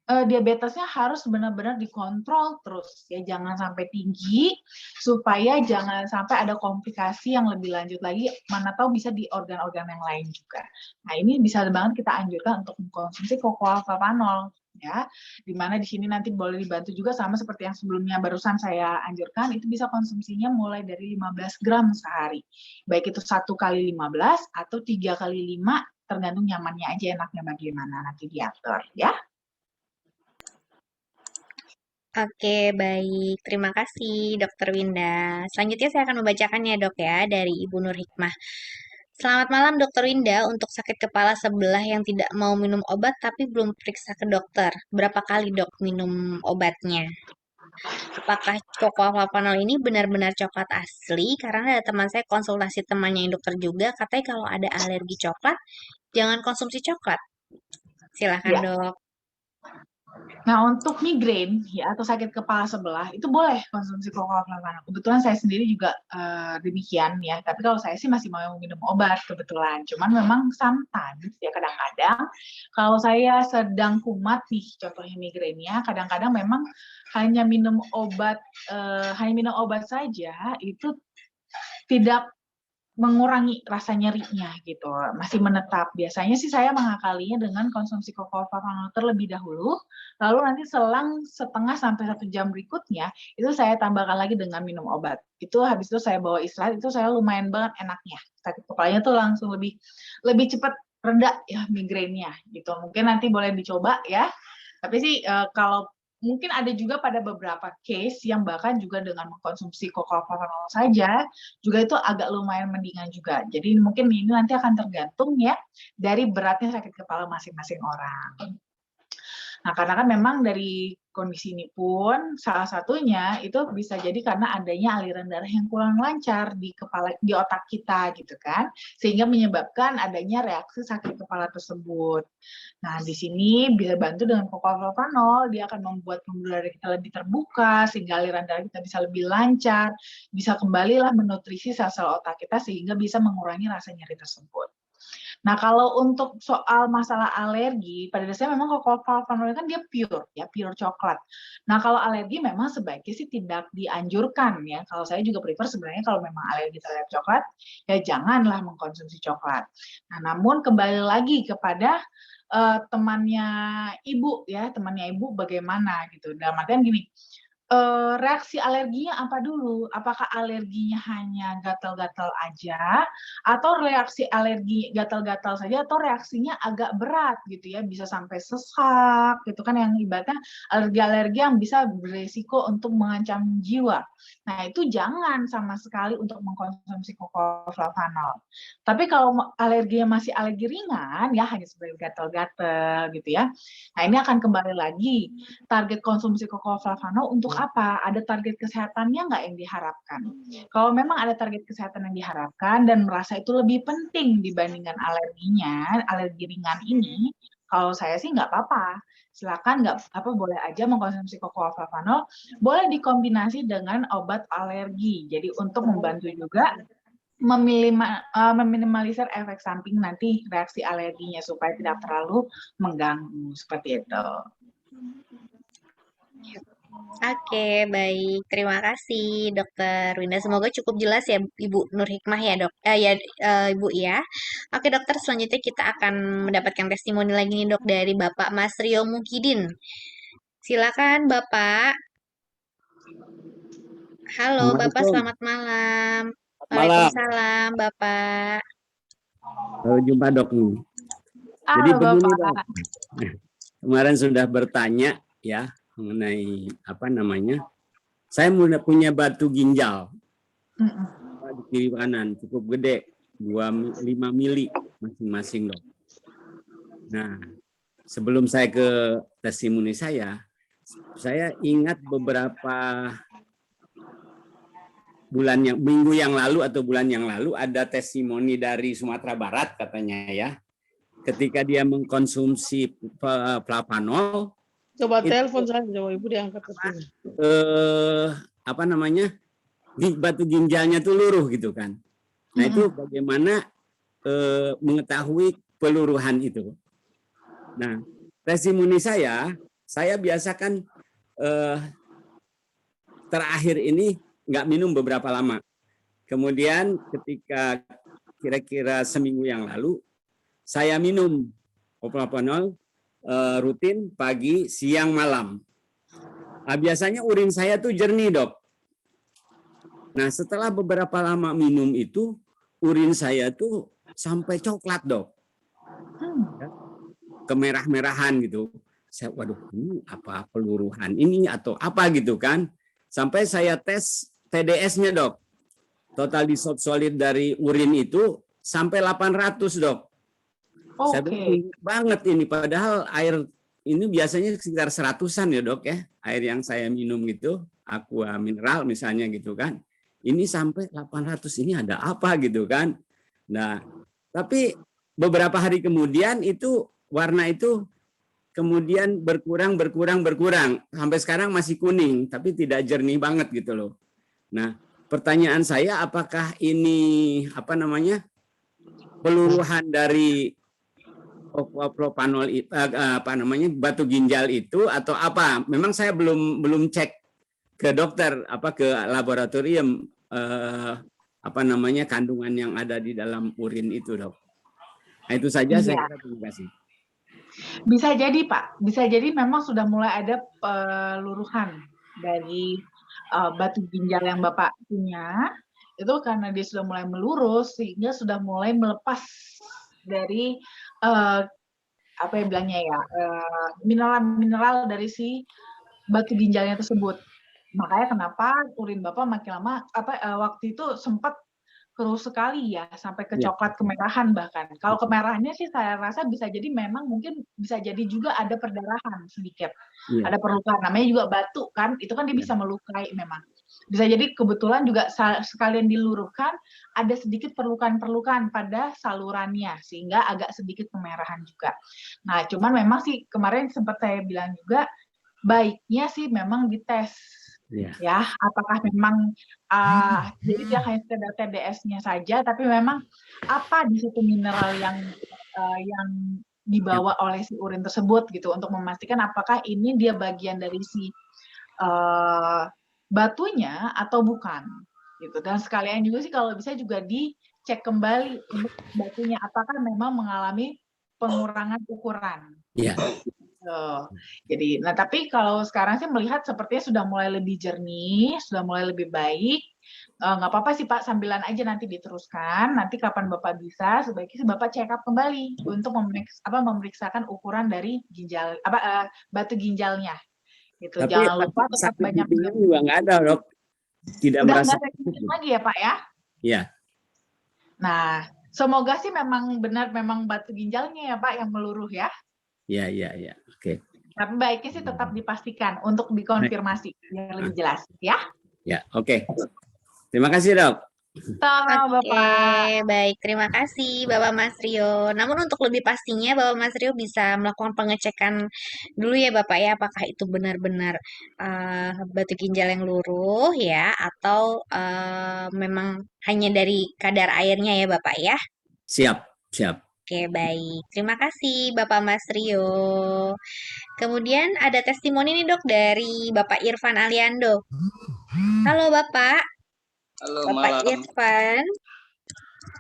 diabetesnya harus benar-benar dikontrol terus ya, jangan sampai tinggi supaya jangan sampai ada komplikasi yang lebih lanjut lagi, mana tahu bisa di organ-organ yang lain juga. Nah, ini bisa banget kita anjurkan untuk mengkonsumsi cocoa flavanol ya, dimana di sini nanti boleh dibantu juga sama seperti yang sebelumnya barusan saya anjurkan, itu bisa konsumsinya mulai dari 15 gram sehari, baik itu 1 kali 15 atau 3 kali 5, tergantung nyamannya aja, enaknya bagaimana nanti diatur ya. Oke, baik. Terima kasih, Dokter Winda. Selanjutnya saya akan membacakannya, Dok, ya, dari Ibu Nur Hikmah. Selamat malam, Dokter Winda. Untuk sakit kepala sebelah yang tidak mau minum obat tapi belum periksa ke dokter, berapa kali, Dok, minum obatnya? Apakah cocoa flavanol ini benar-benar coklat asli? Karena ada teman saya konsultasi temannya yang dokter juga, katanya kalau ada alergi coklat, jangan konsumsi coklat. Silahkan, Ya. Dok. Nah, untuk migrain ya atau sakit kepala sebelah itu boleh konsumsi cocoa flavanol. Kebetulan saya sendiri juga demikian ya. Tapi kalau saya sih masih mau minum obat kebetulan. Cuman memang sometimes ya kadang-kadang kalau saya sedang kumat nih, contohnya migrainnya, kadang-kadang memang hanya minum obat saja itu tidak mengurangi rasa nyerinya gitu, masih menetap. Biasanya sih saya mengakalinya dengan konsumsi cocoa flavanol terlebih dahulu, lalu nanti selang setengah sampai 1 jam berikutnya, itu saya tambahkan lagi dengan minum obat. Itu habis itu saya bawa istirahat, itu saya lumayan banget enaknya. Sakit kepalanya tuh langsung lebih cepat reda ya migrainnya gitu. Mungkin nanti boleh dicoba ya. Tapi sih kalau mungkin ada juga pada beberapa case yang bahkan juga dengan mengkonsumsi cocoa flavanol saja juga itu agak lumayan mendingan juga. Jadi mungkin ini nanti akan tergantung ya dari beratnya sakit kepala masing-masing orang. Nah, karena kan memang dari kondisi ini pun salah satunya itu bisa jadi karena adanya aliran darah yang kurang lancar di kepala, di otak kita gitu kan, sehingga menyebabkan adanya reaksi sakit kepala tersebut. Nah, di sini bisa bantu dengan cocoa flavanol, dia akan membuat pembuluh darah kita lebih terbuka sehingga aliran darah kita bisa lebih lancar, bisa kembalilah menutrisi sel-sel otak kita sehingga bisa mengurangi rasa nyeri tersebut. Nah, kalau untuk soal masalah alergi, pada dasarnya memang cocoa flavanol kan dia pure, ya pure coklat. Nah, kalau alergi memang sebaiknya sih tidak dianjurkan ya. Kalau saya juga prefer sebenarnya kalau memang alergi terhadap coklat, ya janganlah mengkonsumsi coklat. Nah, namun kembali lagi kepada temannya ibu ya, temannya ibu bagaimana gitu. Dalam artian gini, reaksi alerginya apa dulu? Apakah alerginya hanya gatal-gatal aja, atau reaksi alergi gatal-gatal saja, atau reaksinya agak berat gitu ya, bisa sampai sesak gitu kan, yang ibaratnya alergi-alergi yang bisa beresiko untuk mengancam jiwa. Nah, itu jangan sama sekali untuk mengkonsumsi cocoa flavanol. Tapi kalau alerginya masih alergi ringan ya, hanya sebagai gatal-gatal gitu ya. Nah, ini akan kembali lagi target konsumsi cocoa flavanol untuk apa? Ada target kesehatannya nggak yang diharapkan? Kalau memang ada target kesehatan yang diharapkan dan merasa itu lebih penting dibandingkan alerginya, alergi ringan ini, kalau saya sih nggak apa-apa. Silakan boleh aja mengkonsumsi cocoa flavanol, boleh dikombinasi dengan obat alergi. Jadi untuk membantu juga meminimalisir efek samping nanti reaksi alerginya supaya tidak terlalu mengganggu seperti itu. Oke, baik. Terima kasih, Dokter Winda. Semoga cukup jelas ya, Ibu Nur Hikmah ya, Dok. Ibu ya. Oke, Dokter. Selanjutnya kita akan mendapatkan testimoni lagi nih, Dok, dari Bapak Mas Rio Muhyiddin. Silakan, Bapak. Halo, Bapak. Selamat malam. Waalaikumsalam, Bapak. Halo, jumpa, Dok. Jadi begini, Dok. Kemarin sudah bertanya ya mengenai apa namanya, saya punya batu ginjal di kiri kanan cukup gede, 5 mili. masing-masing dok. Nah, sebelum saya ke testimoni saya ingat beberapa minggu yang lalu atau bulan yang lalu ada testimoni dari Sumatera Barat katanya ya. Ketika dia mengkonsumsi flavanol, Coba telepon saya, coba Ibu diangkat ke sini. Batu ginjalnya tuh luruh gitu kan. Nah itu bagaimana mengetahui peluruhan itu. Nah testimoni saya biasakan terakhir ini nggak minum beberapa lama. Kemudian ketika kira-kira seminggu yang lalu, saya minum flavanol rutin pagi, siang, malam. Nah, biasanya urin saya tuh jernih dok. Nah setelah beberapa lama minum itu, urin saya tuh sampai coklat dok. Kemerah-merahan gitu. Saya waduh ini apa peluruhan ini atau apa gitu kan. Sampai saya tes TDS-nya dok. Total dissolved solid dari urin itu sampai 800 dok. Saya bilang banget ini, padahal air ini biasanya sekitar 100-an ya dok ya. Air yang saya minum gitu, aqua mineral misalnya gitu kan. Ini sampai 800, ini ada apa gitu kan. Nah, tapi beberapa hari kemudian itu warna itu kemudian berkurang. Sampai sekarang masih kuning, tapi tidak jernih banget gitu loh. Nah, pertanyaan saya apakah ini peluruhan dari flavanol batu ginjal itu atau apa? Memang saya belum cek ke dokter ke laboratorium kandungan yang ada di dalam urin itu dok. Nah, itu saja saya kira. Terima kasih. Bisa jadi Pak, bisa jadi memang sudah mulai ada peluruhan dari batu ginjal yang Bapak punya, itu karena dia sudah mulai melurus sehingga sudah mulai melepas dari mineral-mineral dari si batu ginjalnya tersebut. Makanya kenapa urin Bapak makin lama waktu itu sempat keruh sekali ya, sampai ke coklat kemerahan bahkan. Kalau kemerahannya sih saya rasa bisa jadi memang mungkin bisa jadi juga ada perdarahan sedikit. Ada perlukaan, namanya juga batu kan, itu kan dia bisa melukai memang. Bisa jadi kebetulan juga sekalian diluruhkan, ada sedikit perlukaan-perlukaan pada salurannya, sehingga agak sedikit kemerahan juga. Nah, cuman memang sih kemarin sempat saya bilang juga, baiknya sih memang dites. Ya, apakah memang jadi tidak hanya sekedar TDS-nya saja, tapi memang apa di situ mineral yang dibawa oleh si urin tersebut gitu, untuk memastikan apakah ini dia bagian dari si batunya atau bukan gitu. Dan sekalian juga sih kalau bisa juga dicek kembali untuk batunya apakah memang mengalami pengurangan ukuran. Jadi, nah tapi kalau sekarang sih melihat sepertinya sudah mulai lebih jernih, sudah mulai lebih baik. Nggak apa-apa sih Pak, sambilan aja nanti diteruskan. Nanti kapan Bapak bisa, sebaiknya Bapak check up kembali untuk memeriksakan ukuran dari ginjal batu ginjalnya. Gitu. Tapi jangan lupa tetap banyak juga nggak ada dok. Tidak udah merasa lagi ya Pak ya? Iya. Nah, semoga sih memang benar memang batu ginjalnya ya Pak yang meluruh ya. Iya. Oke. Tapi baiknya sih tetap dipastikan untuk dikonfirmasi biar lebih jelas ya. Ya, oke. Terima kasih dok. Sama Bapak. Baik, terima kasih Bapak Mas Rio. Namun untuk lebih pastinya Bapak Mas Rio bisa melakukan pengecekan dulu ya Bapak ya, apakah itu benar-benar batu ginjal yang luruh ya, atau memang hanya dari kadar airnya ya Bapak ya. Siap. Oke, baik. Terima kasih Bapak Mas Rio. Kemudian ada testimoni nih dok dari Bapak Irfan Aliando. Halo Bapak. Halo, Bapak malam. Irfan.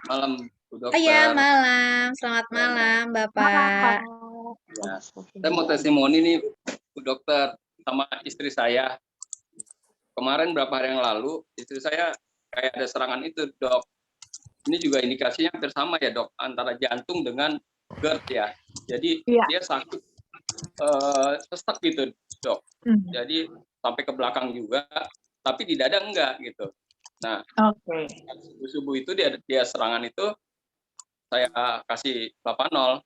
Malam, Bu Dokter. Oh iya, malam. Selamat malam, Bapak. Ya, saya mau testimoni nih, Bu Dokter, sama istri saya. Kemarin berapa hari yang lalu, istri saya kayak ada serangan itu, Dok. Ini juga indikasinya hampir sama ya, Dok, antara jantung dengan GERD ya. Jadi dia sakit sesak gitu, Dok. Jadi sampai ke belakang juga, tapi di dada enggak gitu. Nah, subuh-subuh itu dia serangan itu saya kasih flavanol.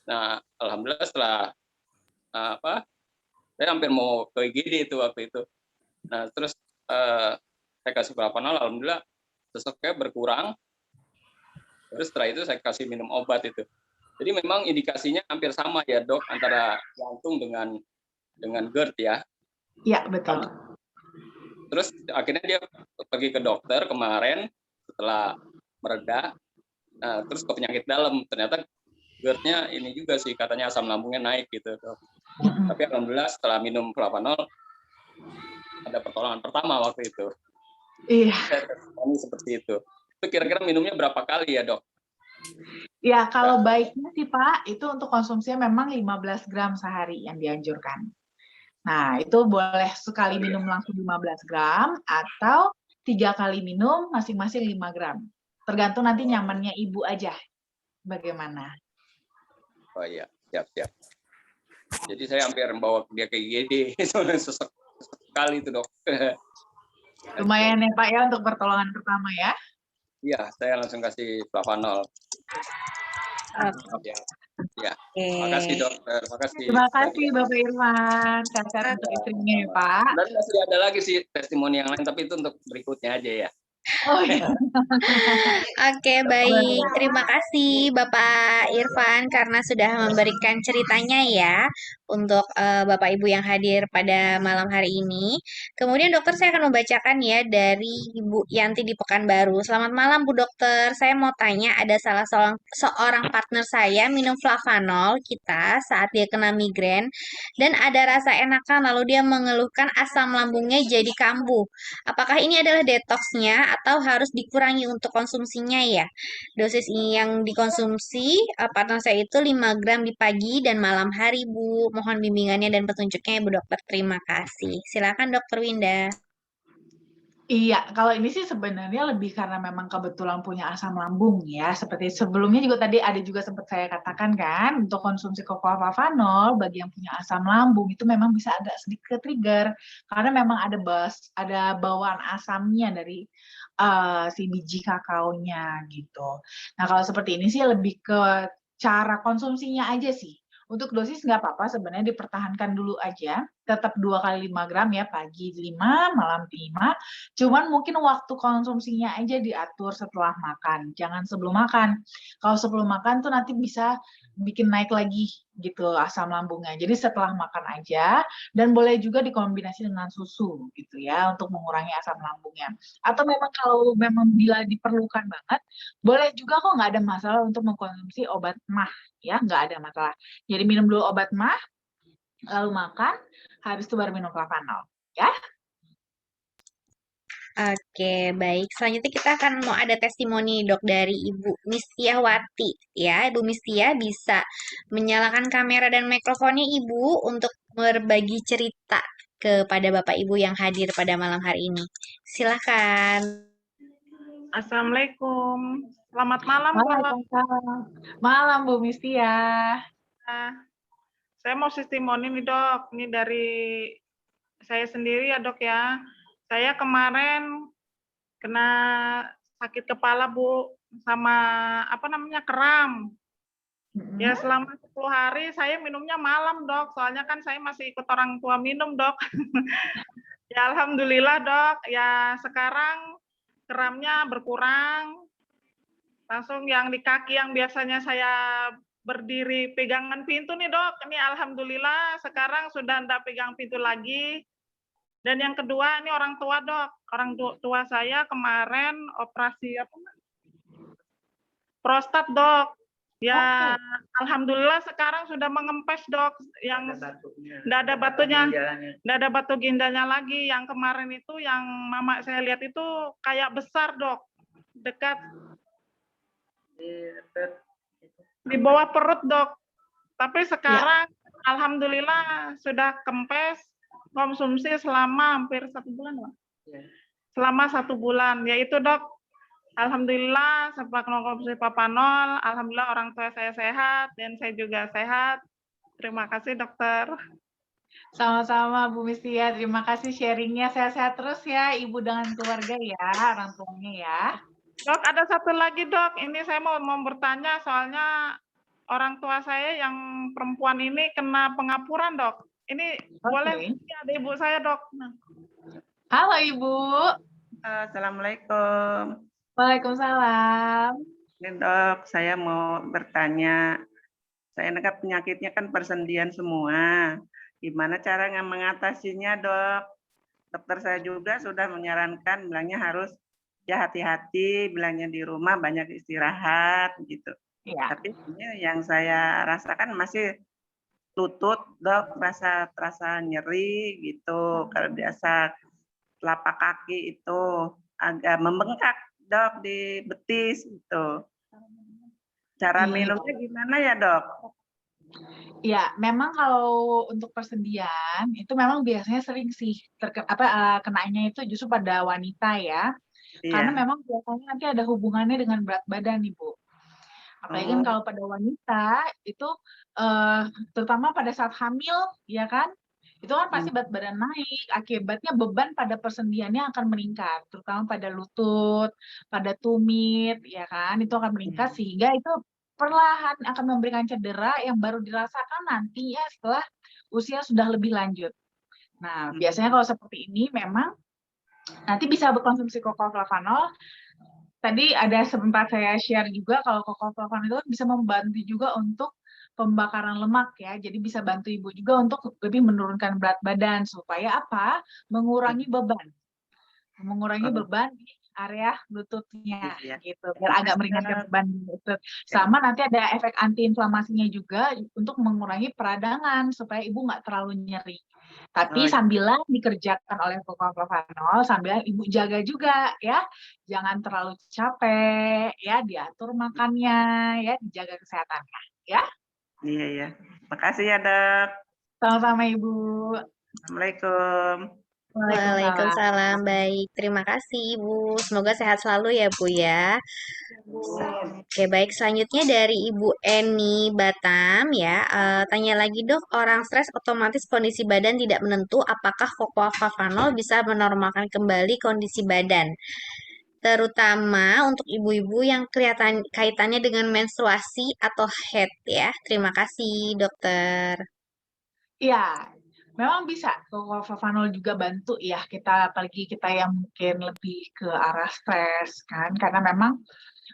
Nah, alhamdulillah setelah saya hampir mau ke IGD itu waktu itu. Nah, terus saya kasih flavanol, alhamdulillah sesoknya berkurang. Terus setelah itu saya kasih minum obat itu. Jadi memang indikasinya hampir sama ya dok, antara jantung dengan GERD ya. Iya, betul. Terus akhirnya dia pergi ke dokter kemarin setelah mereda, terus ke penyakit dalam. Ternyata GERD-nya ini juga sih, katanya asam lambungnya naik gitu. Tapi alhamdulillah setelah minum flavanol ada pertolongan pertama waktu itu. Iya. Ini seperti itu. Itu kira-kira minumnya berapa kali ya dok? Ya, kalau baiknya sih Pak, itu untuk konsumsinya memang 15 gram sehari yang dianjurkan. Nah, itu boleh sekali minum langsung 15 gram atau 3 kali minum masing-masing 5 gram. Tergantung nanti nyamannya ibu aja. Bagaimana? Oh iya, siap. Jadi saya hampir bawa dia ke IGD, sekali itu dok. Lumayan ya Pak ya untuk pertolongan pertama ya. Iya, saya langsung kasih flavanol. Ya. Makasih dokter, makasih. Terima kasih Bapak Irfan. Sehat-sehat untuk istrinya ya Pak. Dan masih ada lagi sih testimoni yang lain, tapi itu untuk berikutnya aja ya. Oh iya. Oke, baik. Terima kasih Bapak Irfan karena sudah memberikan ceritanya ya untuk Bapak Ibu yang hadir pada malam hari ini. Kemudian dokter saya akan membacakan ya dari Ibu Yanti di Pekanbaru. Selamat malam Bu Dokter. Saya mau tanya, ada salah seorang partner saya minum flavanol kita saat dia kena migrain dan ada rasa enakan, lalu dia mengeluhkan asam lambungnya jadi kambuh. Apakah ini adalah detoksnya atau harus dikurangi untuk konsumsinya ya? Dosis yang dikonsumsi partner saya itu 5 gram di pagi dan malam hari, Bu. Mohon bimbingannya dan petunjuknya ya, Bu Dokter. Terima kasih. Silakan Dokter Winda. Iya, kalau ini sih sebenarnya lebih karena memang kebetulan punya asam lambung ya. Seperti sebelumnya juga tadi ada juga sempat saya katakan kan, untuk konsumsi flavanol bagi yang punya asam lambung itu memang bisa agak sedikit trigger karena memang ada bawaan asamnya dari si biji kakaonya gitu. Nah, kalau seperti ini sih lebih ke cara konsumsinya aja sih. Untuk dosis nggak apa-apa sebenarnya dipertahankan dulu aja. Tetap 2 kali 5 gram ya, pagi 5, malam 5. Cuman mungkin waktu konsumsinya aja diatur setelah makan. Jangan sebelum makan. Kalau sebelum makan tuh nanti bisa bikin naik lagi gitu asam lambungnya. Jadi setelah makan aja, dan boleh juga dikombinasi dengan susu gitu ya untuk mengurangi asam lambungnya. Atau memang kalau memang bila diperlukan banget, boleh juga kok, nggak ada masalah untuk mengkonsumsi obat MAH ya, nggak ada masalah. Jadi minum dulu obat MAH, lalu makan, habis itu baru minum flavanol ya. Oke, baik. Selanjutnya kita akan mau ada testimoni dok dari Ibu Mistiawati. Ya, Ibu Mistia bisa menyalakan kamera dan mikrofonnya Ibu untuk berbagi cerita kepada Bapak Ibu yang hadir pada malam hari ini. Silakan. Assalamualaikum. Selamat malam, Bu. Malam, Bu Mistia. Saya mau testimoni nih, Dok. Ini dari saya sendiri ya, Dok ya. Saya kemarin kena sakit kepala, Bu, sama kram. Ya, selama 10 hari saya minumnya malam, Dok. Soalnya kan saya masih ikut orang tua minum, Dok. Ya, alhamdulillah, Dok. Ya, sekarang kramnya berkurang. Langsung yang di kaki yang biasanya saya berdiri pegangan pintu nih, Dok. Ini alhamdulillah sekarang sudah enggak pegang pintu lagi. Dan yang kedua, ini orang tua, Dok. Orang tua saya kemarin operasi prostat, Dok. Ya, alhamdulillah sekarang sudah mengempes, Dok. Yang enggak ada batunya, enggak ada batu ginjalnya lagi. Yang kemarin itu yang mama saya lihat itu kayak besar, Dok. Dekat di bawah perut, Dok. Tapi sekarang alhamdulillah sudah kempes, konsumsi selama hampir 1 bulan, Pak. Selama 1 bulan, yaitu, Dok. Alhamdulillah sempat konsumsi flavanol, alhamdulillah orang tua saya sehat dan saya juga sehat. Terima kasih, Dokter. Sama-sama Bu Mistia, terima kasih sharingnya. Sehat-sehat terus ya Ibu dengan keluarga ya, orang tuanya ya. Dok, ada satu lagi dok. Ini saya mau bertanya soalnya orang tua saya yang perempuan ini kena pengapuran dok. Ini boleh ada ibu saya dok. Halo ibu. Assalamualaikum. Waalaikumsalam. Ini dok, saya mau bertanya. Saya kan penyakitnya kan persendian semua. Gimana cara mengatasinya dok? Dokter saya juga sudah menyarankan, bilangnya harus ya hati-hati, bilangnya di rumah banyak istirahat gitu. Iya. Tapi ini yang saya rasakan masih lutut dok, terasa nyeri gitu. Kalau biasa telapak kaki itu agak membengkak dok di betis gitu. Cara minumnya gimana ya dok? Ya, memang kalau untuk persendian itu memang biasanya sering sih kenanya itu justru pada wanita ya. Karena memang biasanya nanti ada hubungannya dengan berat badan nih Bu. Apalagi kan kalau pada wanita itu terutama pada saat hamil ya kan, itu kan pasti berat badan naik, akibatnya beban pada persendiannya akan meningkat, terutama pada lutut, pada tumit ya kan, itu akan meningkat sehingga itu perlahan akan memberikan cedera yang baru dirasakan nanti ya setelah usia sudah lebih lanjut. Nah, biasanya kalau seperti ini memang nanti bisa berkonsumsi kokoflavanol. Tadi ada sempat saya share juga kalau kokoflavanol itu bisa membantu juga untuk pembakaran lemak ya. Jadi bisa bantu ibu juga untuk lebih menurunkan berat badan supaya apa? Mengurangi beban. Mengurangi beban di area lututnya gitu. Biar agak meringankan beban lutut. Sama nanti ada efek antiinflamasinya juga untuk mengurangi peradangan supaya ibu nggak terlalu nyeri. Tapi sambilan dikerjakan oleh kokoflavanol, sambilan ibu jaga juga ya. Jangan terlalu capek ya, diatur makannya ya, dijaga kesehatannya ya. Iya ya. Makasih ya dok. Sama-sama ibu. Assalamualaikum. Waalaikumsalam. Baik, terima kasih Ibu. Semoga sehat selalu ya Bu ya. Oke, baik. Selanjutnya dari Ibu Eni Batam ya. Tanya lagi dok, orang stres otomatis kondisi badan tidak menentu. Apakah kokoflavanol bisa menormalkan kembali kondisi badan? Terutama untuk ibu-ibu yang kelihatan kaitannya dengan menstruasi atau haid ya. Terima kasih dokter. Iya, memang bisa kokoflavanol juga bantu ya kita, apalagi kita yang mungkin lebih ke arah stres kan, karena memang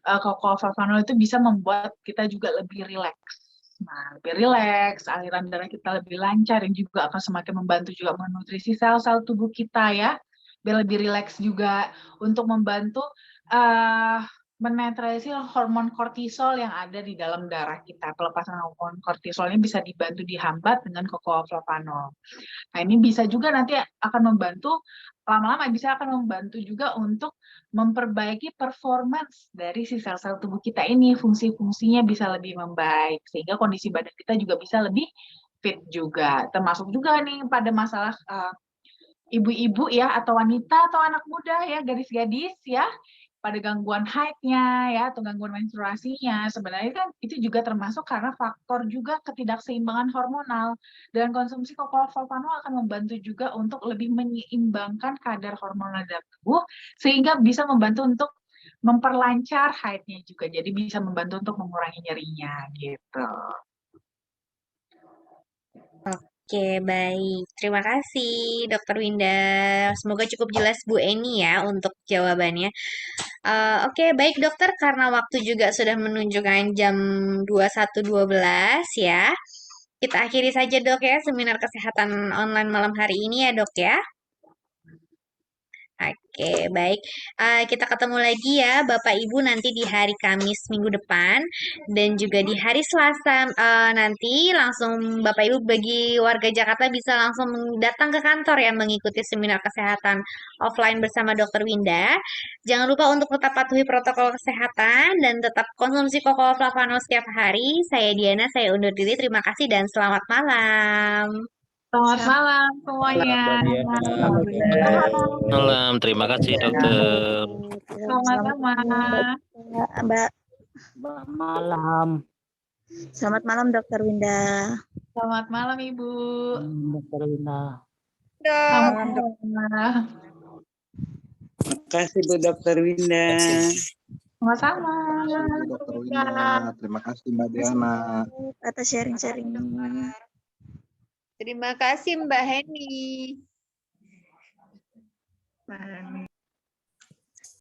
kokoflavanol itu bisa membuat kita juga lebih rileks. Nah, lebih rileks, aliran darah kita lebih lancar dan juga akan semakin membantu juga menutrisi sel-sel tubuh kita ya, biar lebih rileks juga untuk membantu menetralisir hormon kortisol yang ada di dalam darah kita. Pelepasan hormon kortisol ini bisa dibantu dihambat dengan kokoflavanol. Nah, ini bisa juga nanti akan membantu, lama-lama bisa akan membantu juga untuk memperbaiki performance dari si sel-sel tubuh kita ini, fungsi-fungsinya bisa lebih membaik, sehingga kondisi badan kita juga bisa lebih fit juga. Termasuk juga nih pada masalah ibu-ibu ya, atau wanita atau anak muda ya, gadis-gadis ya, pada gangguan haidnya ya atau gangguan menstruasinya, sebenarnya kan itu juga termasuk karena faktor juga ketidakseimbangan hormonal, dan konsumsi kokoflavanol akan membantu juga untuk lebih menyeimbangkan kadar hormonal dalam tubuh sehingga bisa membantu untuk memperlancar haidnya juga, jadi bisa membantu untuk mengurangi nyerinya gitu. Oke, baik. Terima kasih, Dokter Winda. Semoga cukup jelas Bu Eni ya untuk jawabannya. Oke, baik dokter, karena waktu juga sudah menunjukkan jam 21.12 ya. Kita akhiri saja dok ya seminar kesehatan online malam hari ini ya dok ya. Oke, baik. Kita ketemu lagi ya Bapak Ibu nanti di hari Kamis minggu depan dan juga di hari Selasa nanti langsung Bapak Ibu bagi warga Jakarta bisa langsung datang ke kantor ya mengikuti seminar kesehatan offline bersama Dokter Winda. Jangan lupa untuk tetap patuhi protokol kesehatan dan tetap konsumsi kokoflavanol setiap hari. Saya Diana, saya undur diri. Terima kasih dan selamat malam. Selamat malam semuanya. Malam, terima kasih dokter. Sama-sama. Mbak. Selamat malam. Selamat malam Dokter Winda. Selamat malam Ibu. Dokter Winda. Selamat malam. Terima kasih Bu Dokter Winda. Sama-sama. Terima kasih Dokter Winda. Terima kasih Mbak Diana. Atas sharing-sharingnya. Terima kasih Mbak Heni. Mbak Heni.